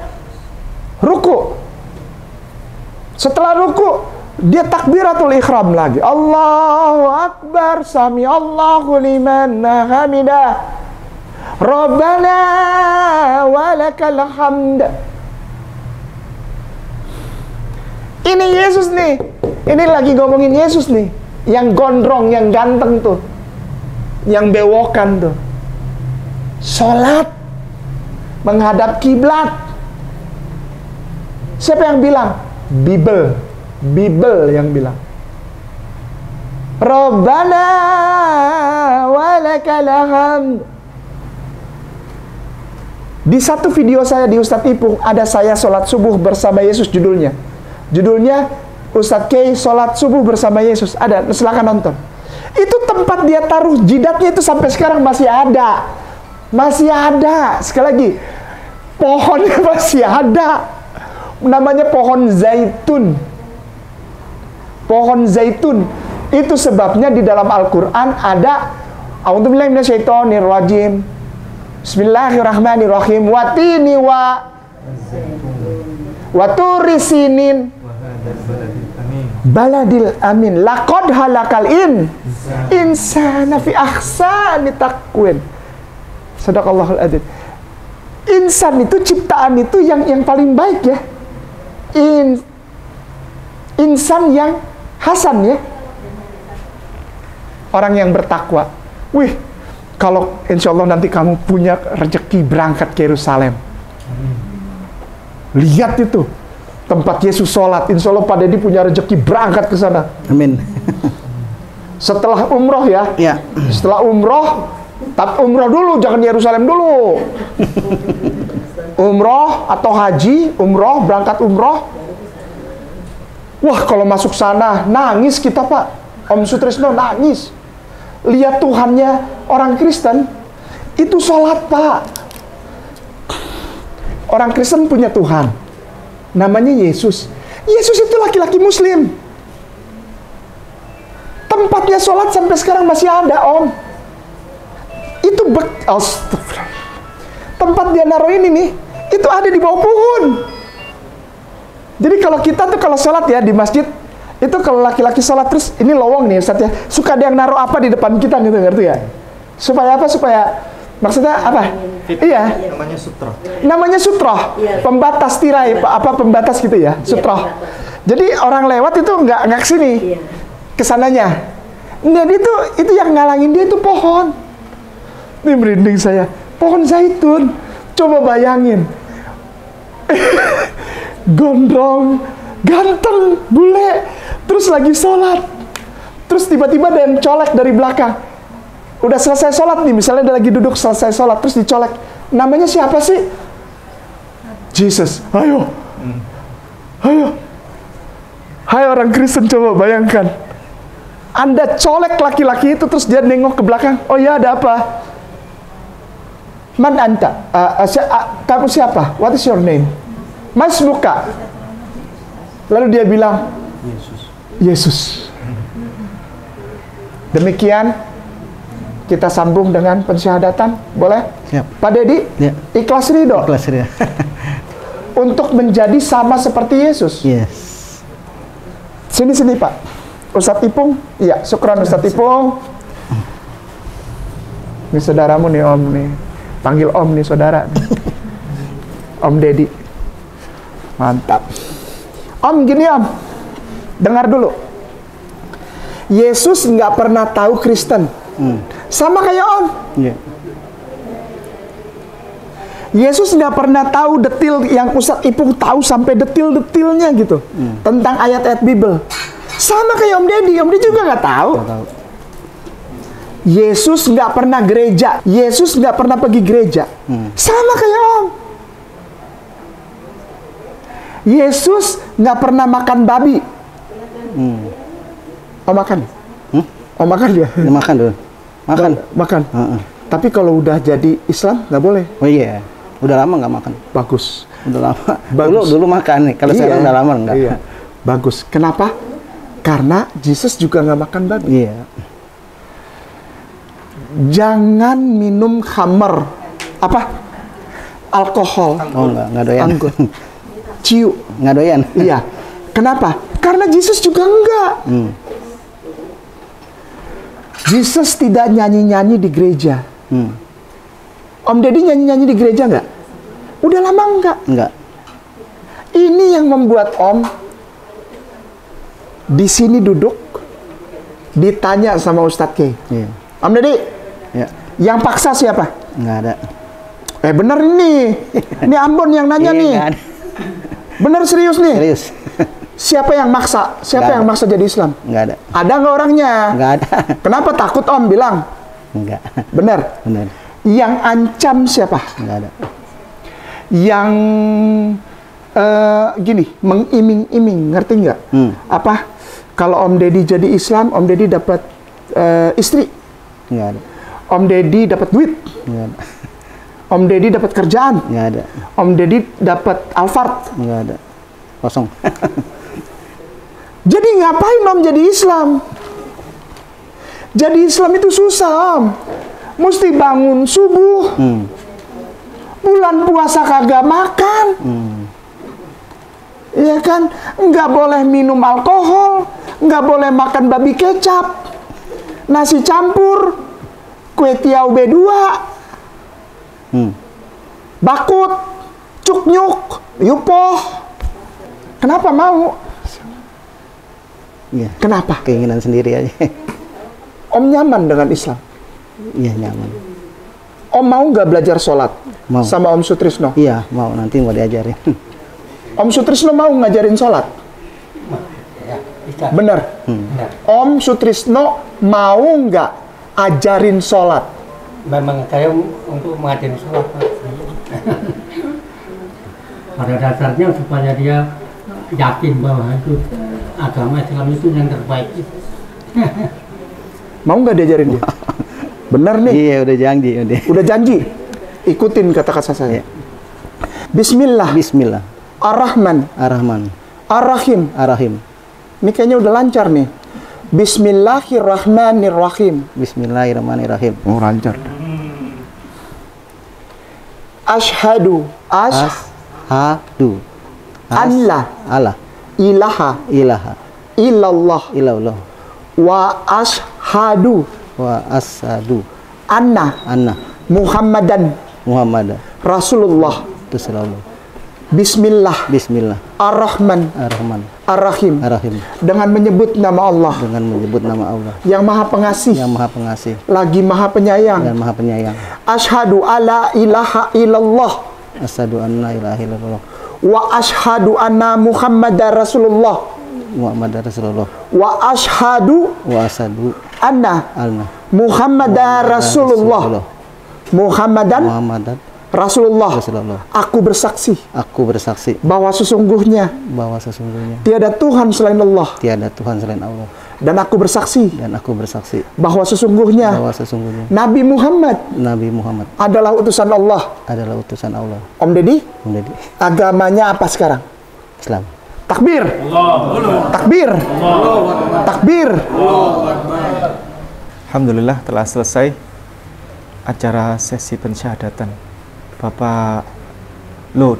ruku. Setelah ruku dia takbiratul ihram lagi. Allahu Akbar, sami Allahu liman hamidah. Rabbana walakal hamd. Ini Yesus nih. Ini lagi ngomongin Yesus nih. Yang gondrong, yang ganteng tuh. Yang bewokan tuh. Sholat menghadap kiblat. Siapa yang bilang? Bible yang bilang. Rabbana walakal hamd. Di satu video saya di Ustadz Ipung ada saya sholat subuh bersama Yesus judulnya. Judulnya Ustadz Kay sholat subuh bersama Yesus. Ada, silakan nonton. Itu tempat dia taruh jidatnya itu sampai sekarang masih ada. Masih ada. Sekali lagi, pohonnya masih ada. Namanya pohon zaitun. Pohon zaitun. Itu sebabnya di dalam Al-Quran ada A'udzubillahi minasyaitonirrajim. Bismillahirrahmanirrahim. Watini wa turisinin baladil amin. Laqad halakal insana fi ahsani taqwim. Sadaqallahul adzim. Insan itu, ciptaan itu yang paling baik ya. Insan yang hasan ya. Orang yang bertakwa. Wih, kalau insya Allah nanti kamu punya rezeki berangkat ke Yerusalem. Lihat itu. Tempat Yesus sholat. Insya Allah Pak Deddy punya rezeki berangkat ke sana. Amin. Setelah umroh ya. Ya. Setelah umroh. Tapi umroh dulu, jangan Yerusalem dulu. Umroh atau haji, umroh, berangkat umroh. Wah, kalau masuk sana, nangis kita Pak. Om Sutrisno nangis. Lihat Tuhannya orang Kristen, itu sholat Pak. Orang Kristen punya Tuhan. Namanya Yesus. Yesus itu laki-laki Muslim. Tempatnya sholat sampai sekarang masih ada Om. Itu tempat dia naruh ini nih, itu ada di bawah pohon. Jadi kalau kita tuh kalau sholat ya di masjid, itu kalau laki-laki sholat terus ini lowong nih Ustaz ya, suka ada yang naruh apa di depan kita gitu, ngerti ya? Supaya apa? Supaya maksudnya apa? Iya. Namanya sutra. Namanya sutra, pembatas tirai, apa pembatas gitu ya, sutra. Jadi orang lewat itu nggak kesini, kesananya. Jadi itu yang ngalangin dia itu pohon. Ini merinding saya. Pohon zaitun. Coba bayangin. Gondrong, ganteng, bule, Terus lagi sholat. Terus tiba-tiba ada yang colek dari belakang. Udah selesai sholat nih, misalnya dia lagi duduk selesai sholat, terus dicolek. Namanya siapa sih? Jesus. Ayo. Ayo. Hai orang Kristen, coba bayangkan. Anda colek laki-laki itu, terus dia nengok ke belakang. Oh ya, ada apa? Man anta? Kamu siapa? What is your name? Mas muka. Lalu dia bilang, Yesus. Demikian kita sambung dengan pensyahadatan, boleh? Siap. Pak Dedi, Ya. ikhlas ridho Ikhlas ya. untuk menjadi sama seperti Yesus. Yes. Sini Pak, Ustadz Ipung. Iya, syukran Ustadz Ipung. Ini saudaramu nih Om nih, panggil Om nih saudara. Om Dedi, mantap. Om gini Om, dengar dulu. Yesus nggak pernah tahu Kristen, sama kayak Om. Iya. Yesus nggak pernah tahu detil yang Ustadz Ipung tahu sampai detil-detilnya gitu tentang ayat-ayat Bible. Sama kayak Om Dedi juga nggak tahu. Yesus nggak pernah gereja, Yesus nggak pernah pergi gereja. Sama kayak Om. Yesus nggak pernah makan babi. Om makan? Om makan dia? Ya, makan dulu. Makan. Tapi kalau udah jadi Islam nggak boleh. Oh iya. Udah lama nggak makan. Bagus. Udah lama. Bagus. Dulu makan nih. Kalau sekarang udah lama enggak. Iya. Bagus. Kenapa? Karena Yesus juga nggak makan babi. Iya. Jangan minum khamar. Apa? Alkohol. Oh enggak doyan. Anggur. Ciu. Nggak doyan. Iya. Kenapa? Karena Yesus juga enggak. Yesus tidak nyanyi-nyanyi di gereja. Om Dedi nyanyi-nyanyi di gereja nggak? Udah lama enggak? Enggak. Ini yang membuat Om di sini duduk ditanya sama Ustadz K. Iya. Om Dedi, Ya. yang paksa siapa? Nggak ada. Bener ini. Ini Ambon yang nanya Iya, nih. nggak ada. Bener serius nih. Serius. Siapa yang maksa? Siapa Nggak yang ada. maksa jadi Islam? Nggak ada. Ada nggak orangnya? Nggak ada. Kenapa takut Om bilang? Enggak. Bener. Benar. Yang ancam siapa? Nggak ada. Yang gini, mengiming-iming, ngerti nggak? Apa? Kalau Om Dedi jadi Islam, Om Dedi dapat istri, Nggak ada. Om Dedi dapat duit, Nggak ada. Om Dedi dapat kerjaan, Nggak ada. Om Dedi dapat Alphard. Nggak ada. Kosong. Jadi ngapain Om jadi Islam? Jadi Islam itu susah Om. Mesti bangun subuh, bulan puasa kagak makan, iya kan? Nggak boleh minum alkohol, nggak boleh makan babi kecap, nasi campur, kue tiaw B2, bakut, cuknyuk, yupoh. Kenapa mau? Iya. Kenapa? Keinginan sendiri aja. Om nyaman dengan Islam? Iya, nyaman. Om mau nggak belajar sholat Mau. sama Om Sutrisno? Iya, mau. Nanti mau diajarin. Om Sutrisno mau ngajarin sholat? Bener. Om Sutrisno mau nggak ajarin sholat? Memang saya untuk mengajari sholat. Pada dasarnya supaya dia yakin bahwa itu agama Islam itu yang terbaik. Mau nggak diajarin dia? Bener nih. Iya, udah janji. Udah janji. Ikutin kata-kata saya. Iya. Bismillah. Bismillah. Ar-Rahman. Ar-Rahman. Ar-Rahim. Ar-Rahim. Ini kayaknya udah lancar nih. Bismillahirrahmanirrahim. Bismillahirrahmanirrahim. Oh, lancar. Ashhadu. Ashhadu. Allah. Allah. Ilaha. Ilaha. Illallah. Ilallah. Wa ashhadu. Wa ashadu. Anna. Muhammadan. Muhammad. Rasulullah. Rasulullah. Bismillah. Bismillah. Ar-Rahman. Ar-Rahman. Ar-Rahim. Ar-Rahim. Dengan menyebut nama Allah. Dengan menyebut nama Allah. Yang Maha Pengasih. Yang Maha Pengasih. Lagi Maha Penyayang. Dan Maha Penyayang. Ashhadu alla ilaha illallah. Asyhadu anna ilaha illallah. Wa ashhadu anna Muhammadar Rasulullah. Muhammad Rasulullah. Wa ashhadu Wa asyhadu anna anna Muhammadar Rasulullah. Muhammadan Rasulullah. Aku bersaksi Aku bersaksi bahwa sesungguhnya bahwa sesungguhnya tiada Tuhan selain Allah. tiada Tuhan selain Allah. Dan aku bersaksi Dan aku bersaksi bahwa sesungguhnya bahwa sesungguhnya Nabi Muhammad Nabi Muhammad adalah utusan Allah. adalah utusan Allah. Om Deddy, Menjadi agamanya apa sekarang? Islam. Takbir. Takbir. Takbir. Alhamdulillah telah selesai acara sesi pensyahadatan Bapak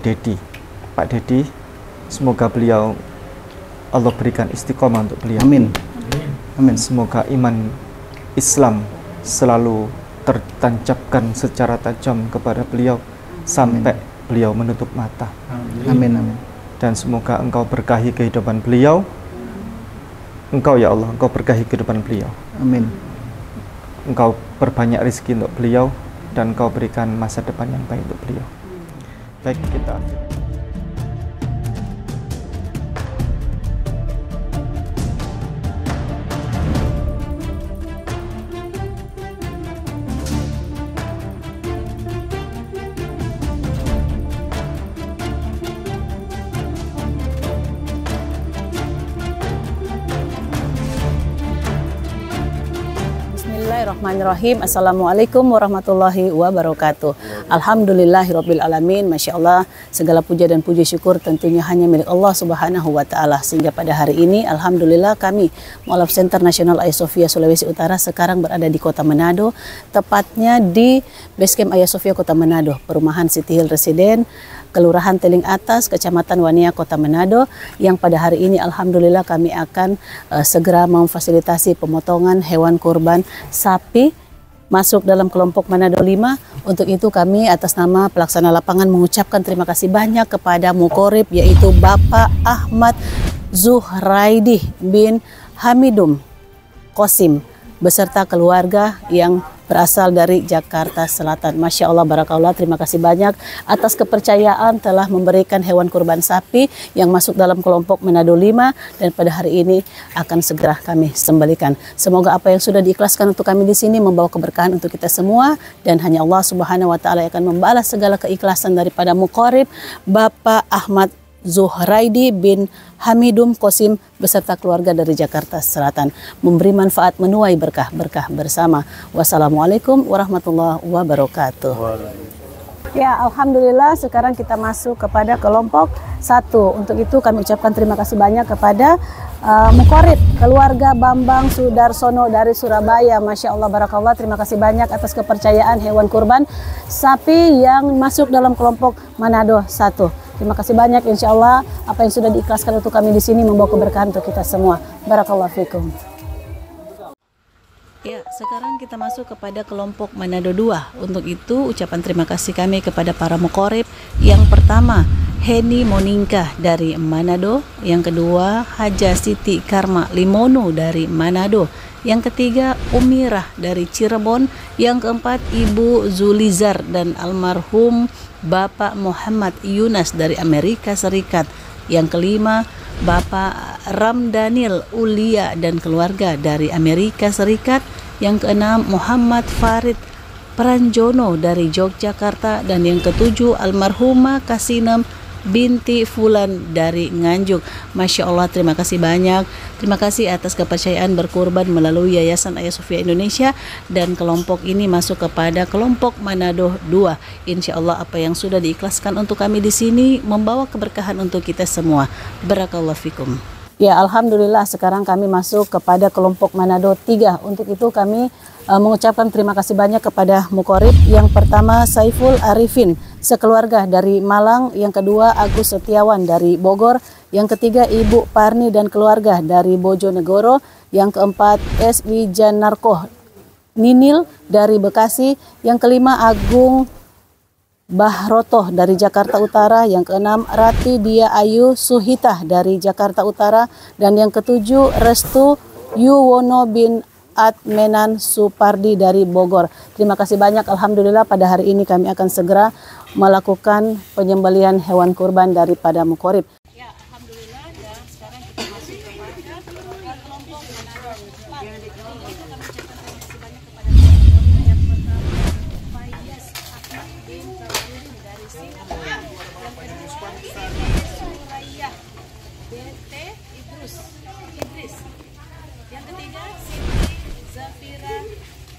Dedi, Pak Dedi. Semoga beliau Allah berikan istiqomah untuk beliau. Amin. Amin. Semoga iman Islam selalu tertancapkan secara tajam kepada beliau sampai beliau menutup mata. Amin. Amin. Dan semoga Engkau berkahi kehidupan beliau. Engkau ya Allah, Engkau berkahi kehidupan beliau. Amin. Engkau perbanyak rezeki untuk beliau dan Engkau berikan masa depan yang baik untuk beliau. Baik, kita Bismillahirrahmanirrahim. Assalamualaikum warahmatullahi wabarakatuh. Alhamdulillahirabbil alamin. Masya Allah, segala puja dan puji syukur tentunya hanya milik Allah Subhanahu wa taala. Sehingga pada hari ini alhamdulillah kami Mualaf Center Nasional Hagia Sophia Sulawesi Utara sekarang berada di Kota Manado, tepatnya di Basecamp Hagia Sophia Kota Manado, Perumahan City Hill Residen, Kelurahan Teling Atas, Kecamatan Wania, Kota Manado, yang pada hari ini alhamdulillah kami akan segera memfasilitasi pemotongan hewan kurban sapi masuk dalam kelompok Manado 5. Untuk itu kami atas nama pelaksana lapangan mengucapkan terima kasih banyak kepada Mukorib, yaitu Bapak Ahmad Zuhraidi bin Hamidum Kosim beserta keluarga yang berasal dari Jakarta Selatan. Masya Allah, barakallah, terima kasih banyak atas kepercayaan telah memberikan hewan kurban sapi yang masuk dalam kelompok Manado 5 dan pada hari ini akan segera kami sembelikan. Semoga apa yang sudah diikhlaskan untuk kami di sini membawa keberkahan untuk kita semua dan hanya Allah Subhanahu wa taala yang akan membalas segala keikhlasan daripada Mukorib Bapak Ahmad Zuhraidi bin Hamidum Kosim beserta keluarga dari Jakarta Selatan, memberi manfaat menuai berkah-berkah bersama. Wassalamualaikum warahmatullahi wabarakatuh. Ya, alhamdulillah sekarang kita masuk kepada kelompok 1. Untuk itu kami ucapkan terima kasih banyak kepada Mukorib keluarga Bambang Sudarsono dari Surabaya. Masya Allah, barakallah, terima kasih banyak atas kepercayaan hewan kurban sapi yang masuk dalam kelompok Manado 1. Terima kasih banyak, insya Allah apa yang sudah diikhlaskan untuk kami di sini membawa keberkahan untuk kita semua. Barakallahu fikum. Ya, sekarang kita masuk kepada kelompok Manado 2. Untuk itu ucapan terima kasih kami kepada para Mukorib. Yang pertama, Heni Moninka dari Manado. Yang kedua, Haja Siti Karma Limono dari Manado. Yang ketiga, Umirah dari Cirebon. Yang keempat, Ibu Zulizar dan almarhum Bapak Muhammad Yunas dari Amerika Serikat. Yang kelima, Bapak Ramdanil Ulia dan keluarga dari Amerika Serikat. Yang keenam, Muhammad Farid Pranjono dari Yogyakarta. Dan yang ketujuh, almarhumah Kasinem binti Fulan dari Nganjuk. Masya Allah, terima kasih banyak. Terima kasih atas kepercayaan berkurban melalui Yayasan Hagia Sophia Indonesia, dan kelompok ini masuk kepada kelompok Manado 2. Insya Allah apa yang sudah diikhlaskan untuk kami di sini membawa keberkahan untuk kita semua. Barakallahu fikum. Ya, alhamdulillah sekarang kami masuk kepada kelompok Manado 3. Untuk itu kami mengucapkan terima kasih banyak kepada Mukorib. Yang pertama, Saiful Arifin sekeluarga dari Malang. Yang kedua, Agus Setiawan dari Bogor. Yang ketiga, Ibu Parni dan keluarga dari Bojonegoro. Yang keempat, S. Wijanarko Ninil dari Bekasi. Yang kelima, Agung Bahrotoh dari Jakarta Utara. Yang keenam, Rati Dia Ayu Suhitah dari Jakarta Utara. Dan yang ketujuh, Restu Yuwono bin Admenan Supardi dari Bogor. Terima kasih banyak. Alhamdulillah pada hari ini kami akan segera melakukan penyembelihan hewan kurban daripada Mukorib. Ya, alhamdulillah, dan sekarang kita masuk Suraya BT Idris. Yang ketiga Siti Zafira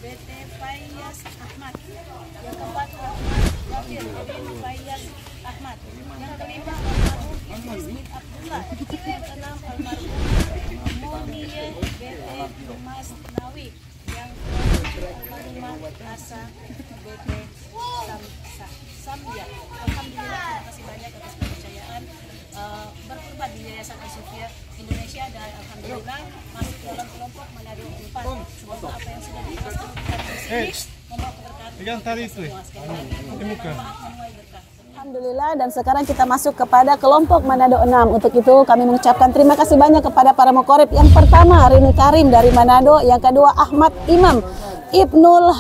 BT Fayyaz Ahmad. Yang keempat Ahmad Wafir bin Fayyaz Ahmad. Yang kelima almarhum Idris bin Abdullah. Yang keenam almarhum Muniyah BT Mas Nawi. Yang kelima Asa BT Samya. Alhamdulillah, terima kasih banyak atas kepercayaan berkorban di Yayasan Aisofia Indonesia, dan alhamdulillah masuk dalam kelompok Manado 4. Semoga apa yang sudah dijelaskan di sini membawa keberkahan. Alhamdulillah, dan sekarang kita masuk kepada kelompok Manado 6. Untuk itu kami mengucapkan terima kasih banyak kepada para muqarrib. Yang pertama Rini Karim dari Manado, yang kedua Ahmad Imam Ibnul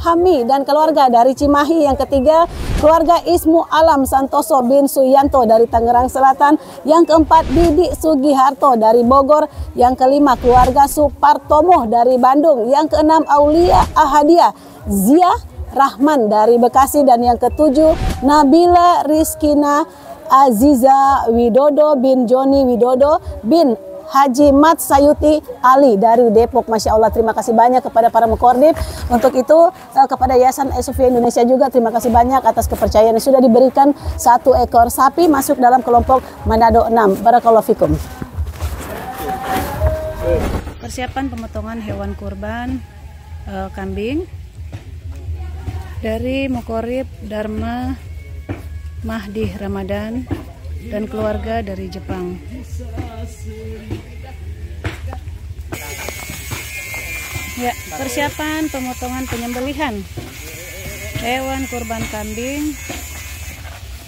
Hami dan keluarga dari Cimahi, yang ketiga keluarga Ismu Alam Santoso bin Suyanto dari Tangerang Selatan, yang keempat Didi Sugiharto dari Bogor, yang kelima keluarga Supartomo dari Bandung, yang keenam Aulia Ahadia Zia Rahman dari Bekasi, dan yang ketujuh Nabila Rizkina Aziza Widodo bin Joni Widodo bin Haji Mat Sayuti Ali dari Depok. Masya Allah, terima kasih banyak kepada para muqarrib. Untuk itu kepada Yayasan Aisofia Indonesia juga terima kasih banyak atas kepercayaan yang sudah diberikan. 1 ekor sapi masuk dalam kelompok Manado 6. Barakallahu fikum. Persiapan pemotongan hewan kurban kambing dari muqarrib Dharma Mahdi Ramadan dan keluarga dari Jepang. Ya, persiapan pemotongan penyembelihan hewan kurban kambing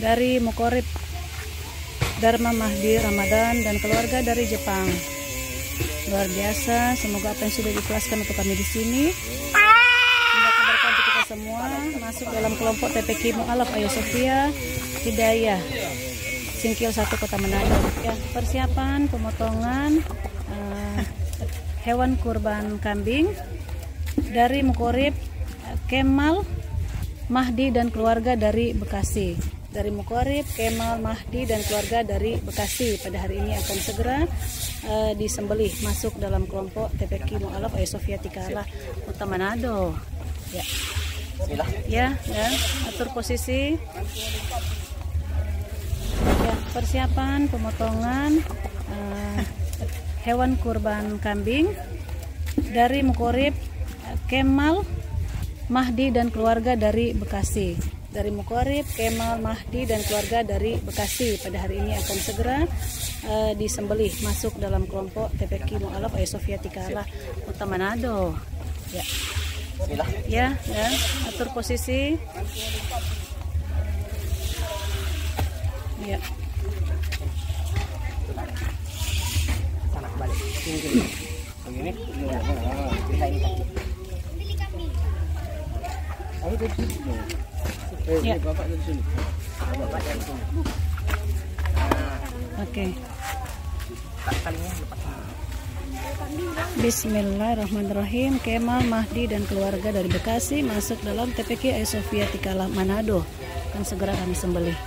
dari muqarrib Dharma Mahdi Ramadan dan keluarga dari Jepang. Luar biasa, semoga apa yang sudah diikhlaskan untuk kami di sini mendapat berkah untuk kita semua, masuk dalam kelompok TPQ Mu'alaf Aisofia Hidayah Singkil 1 Kota Manado. Ya, persiapan pemotongan hewan kurban kambing dari muqarrib Kemal Mahdi dan keluarga dari Bekasi. Dari muqarrib Kemal Mahdi dan keluarga dari Bekasi pada hari ini akan segera disembelih masuk dalam kelompok TPQ Mu'alaf Aisofia Tikala Kota Manado. Ya. Ya, atur posisi. Ya, persiapan pemotongan hewan kurban kambing dari muqarrib Kemal Mahdi dan keluarga dari Bekasi. Dari muqarrib Kemal Mahdi dan keluarga dari Bekasi pada hari ini akan segera disembelih masuk dalam kelompok TPQ Mu'alaf Aisofia Tikala Kota Manado. Ya. Ya, atur posisi. Ya. Ya. Oke. Bismillahirrahmanirrahim. Kemal Mahdi dan keluarga dari Bekasi masuk dalam TPQ Aisofia Tikala Manado. Akan segera kami sembelih.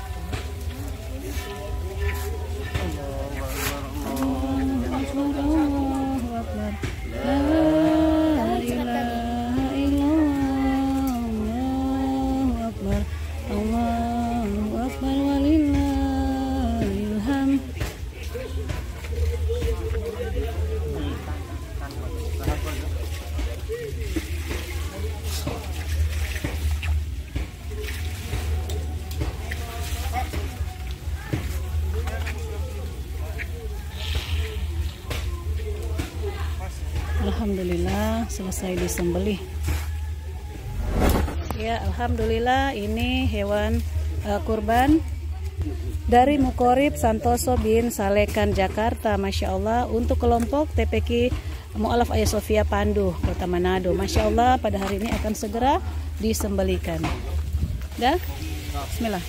Alhamdulillah selesai disembelih. Ya, alhamdulillah ini hewan kurban dari muqarrib Santoso bin Salekan Jakarta. Masya Allah, untuk kelompok TPQ Mu'alaf Aisofia Pandu Kota Manado. Masya Allah, pada hari ini akan segera disembelihkan. Dah? Bismillah.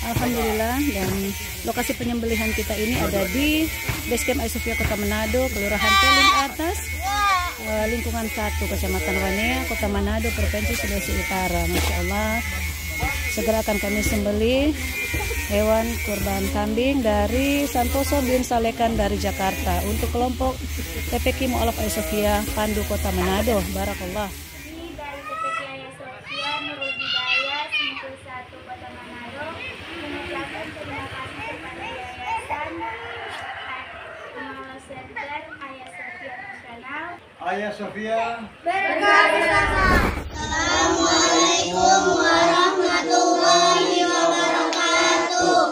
Alhamdulillah, dan lokasi penyembelihan kita ini ada di Basecamp Aisofia Kota Manado, Kelurahan Peling Atas, lingkungan 1 Kecamatan Wanea, Kota Manado, Provinsi Sulawesi Utara. Masya Allah, segera akan kami sembelih hewan kurban kambing dari Santoso bin Salekan dari Jakarta untuk kelompok TPQ Mu'alaf Ayah Sofia Pandu Kota Manado. Barakallah. Ini dari TPQ Ayah Sofia Nurul Hidayah Simpul 1 Kota Manado mengucapkan terima kasih kepada Yayasan Center Ayah Sofia Nasional. Ayah Sofia Berkah bersama. Assalamualaikum warahmatullahi wabarakatuh.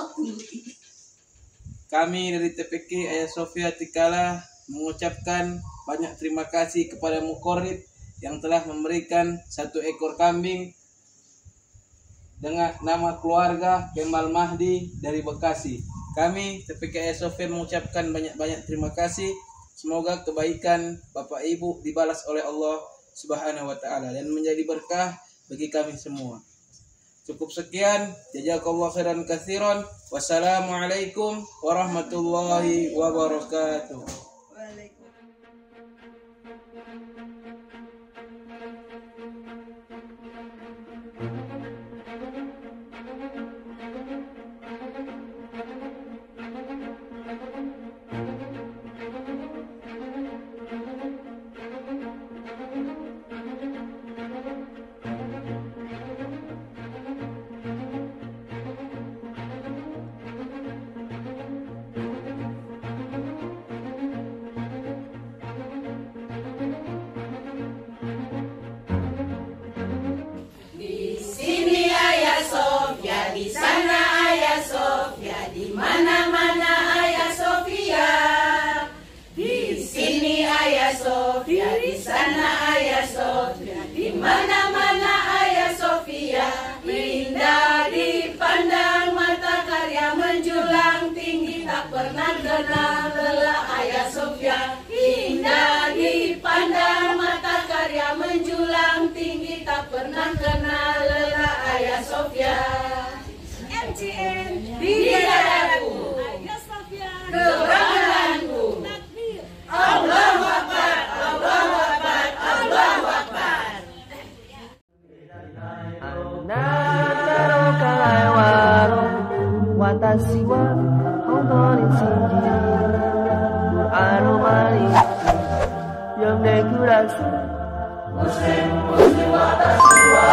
Kami dari TPQ Ayah Sofia Tikala mengucapkan banyak terima kasih kepada Mukorib yang telah memberikan 1 ekor kambing dengan nama keluarga Kemal Mahdi dari Bekasi. Kami TPQ Ayah Sofia mengucapkan banyak-banyak terima kasih. Semoga kebaikan Bapak Ibu dibalas oleh Allah Subhanahu wa taala dan menjadi berkah bagi kami semua. Cukup sekian, jazakallahu khairan katsiran. Wassalamualaikum warahmatullahi wabarakatuh. Di sana Ayah Sofia, di mana-mana Ayah Sofia. Di sini Ayah Sofia, di sana Ayah Sofia, di mana-mana Ayah Sofia. Indah dipandang mata, karya menjulang tinggi, tak pernah kenal lelah Ayah Sofia. Indah dipandang mata, karya menjulang tinggi, tak pernah kenal lelah Ayah Sofia. MCN di dadaku, Ayah Sofia kebanggaanku. Allahu Akbar, Allahu Akbar, Allahu Akbar. Anataro kalaiwaro watashi wa hontou ni shinjiri Qur'an o mainichi yonde kudasai. Muslim watashi wa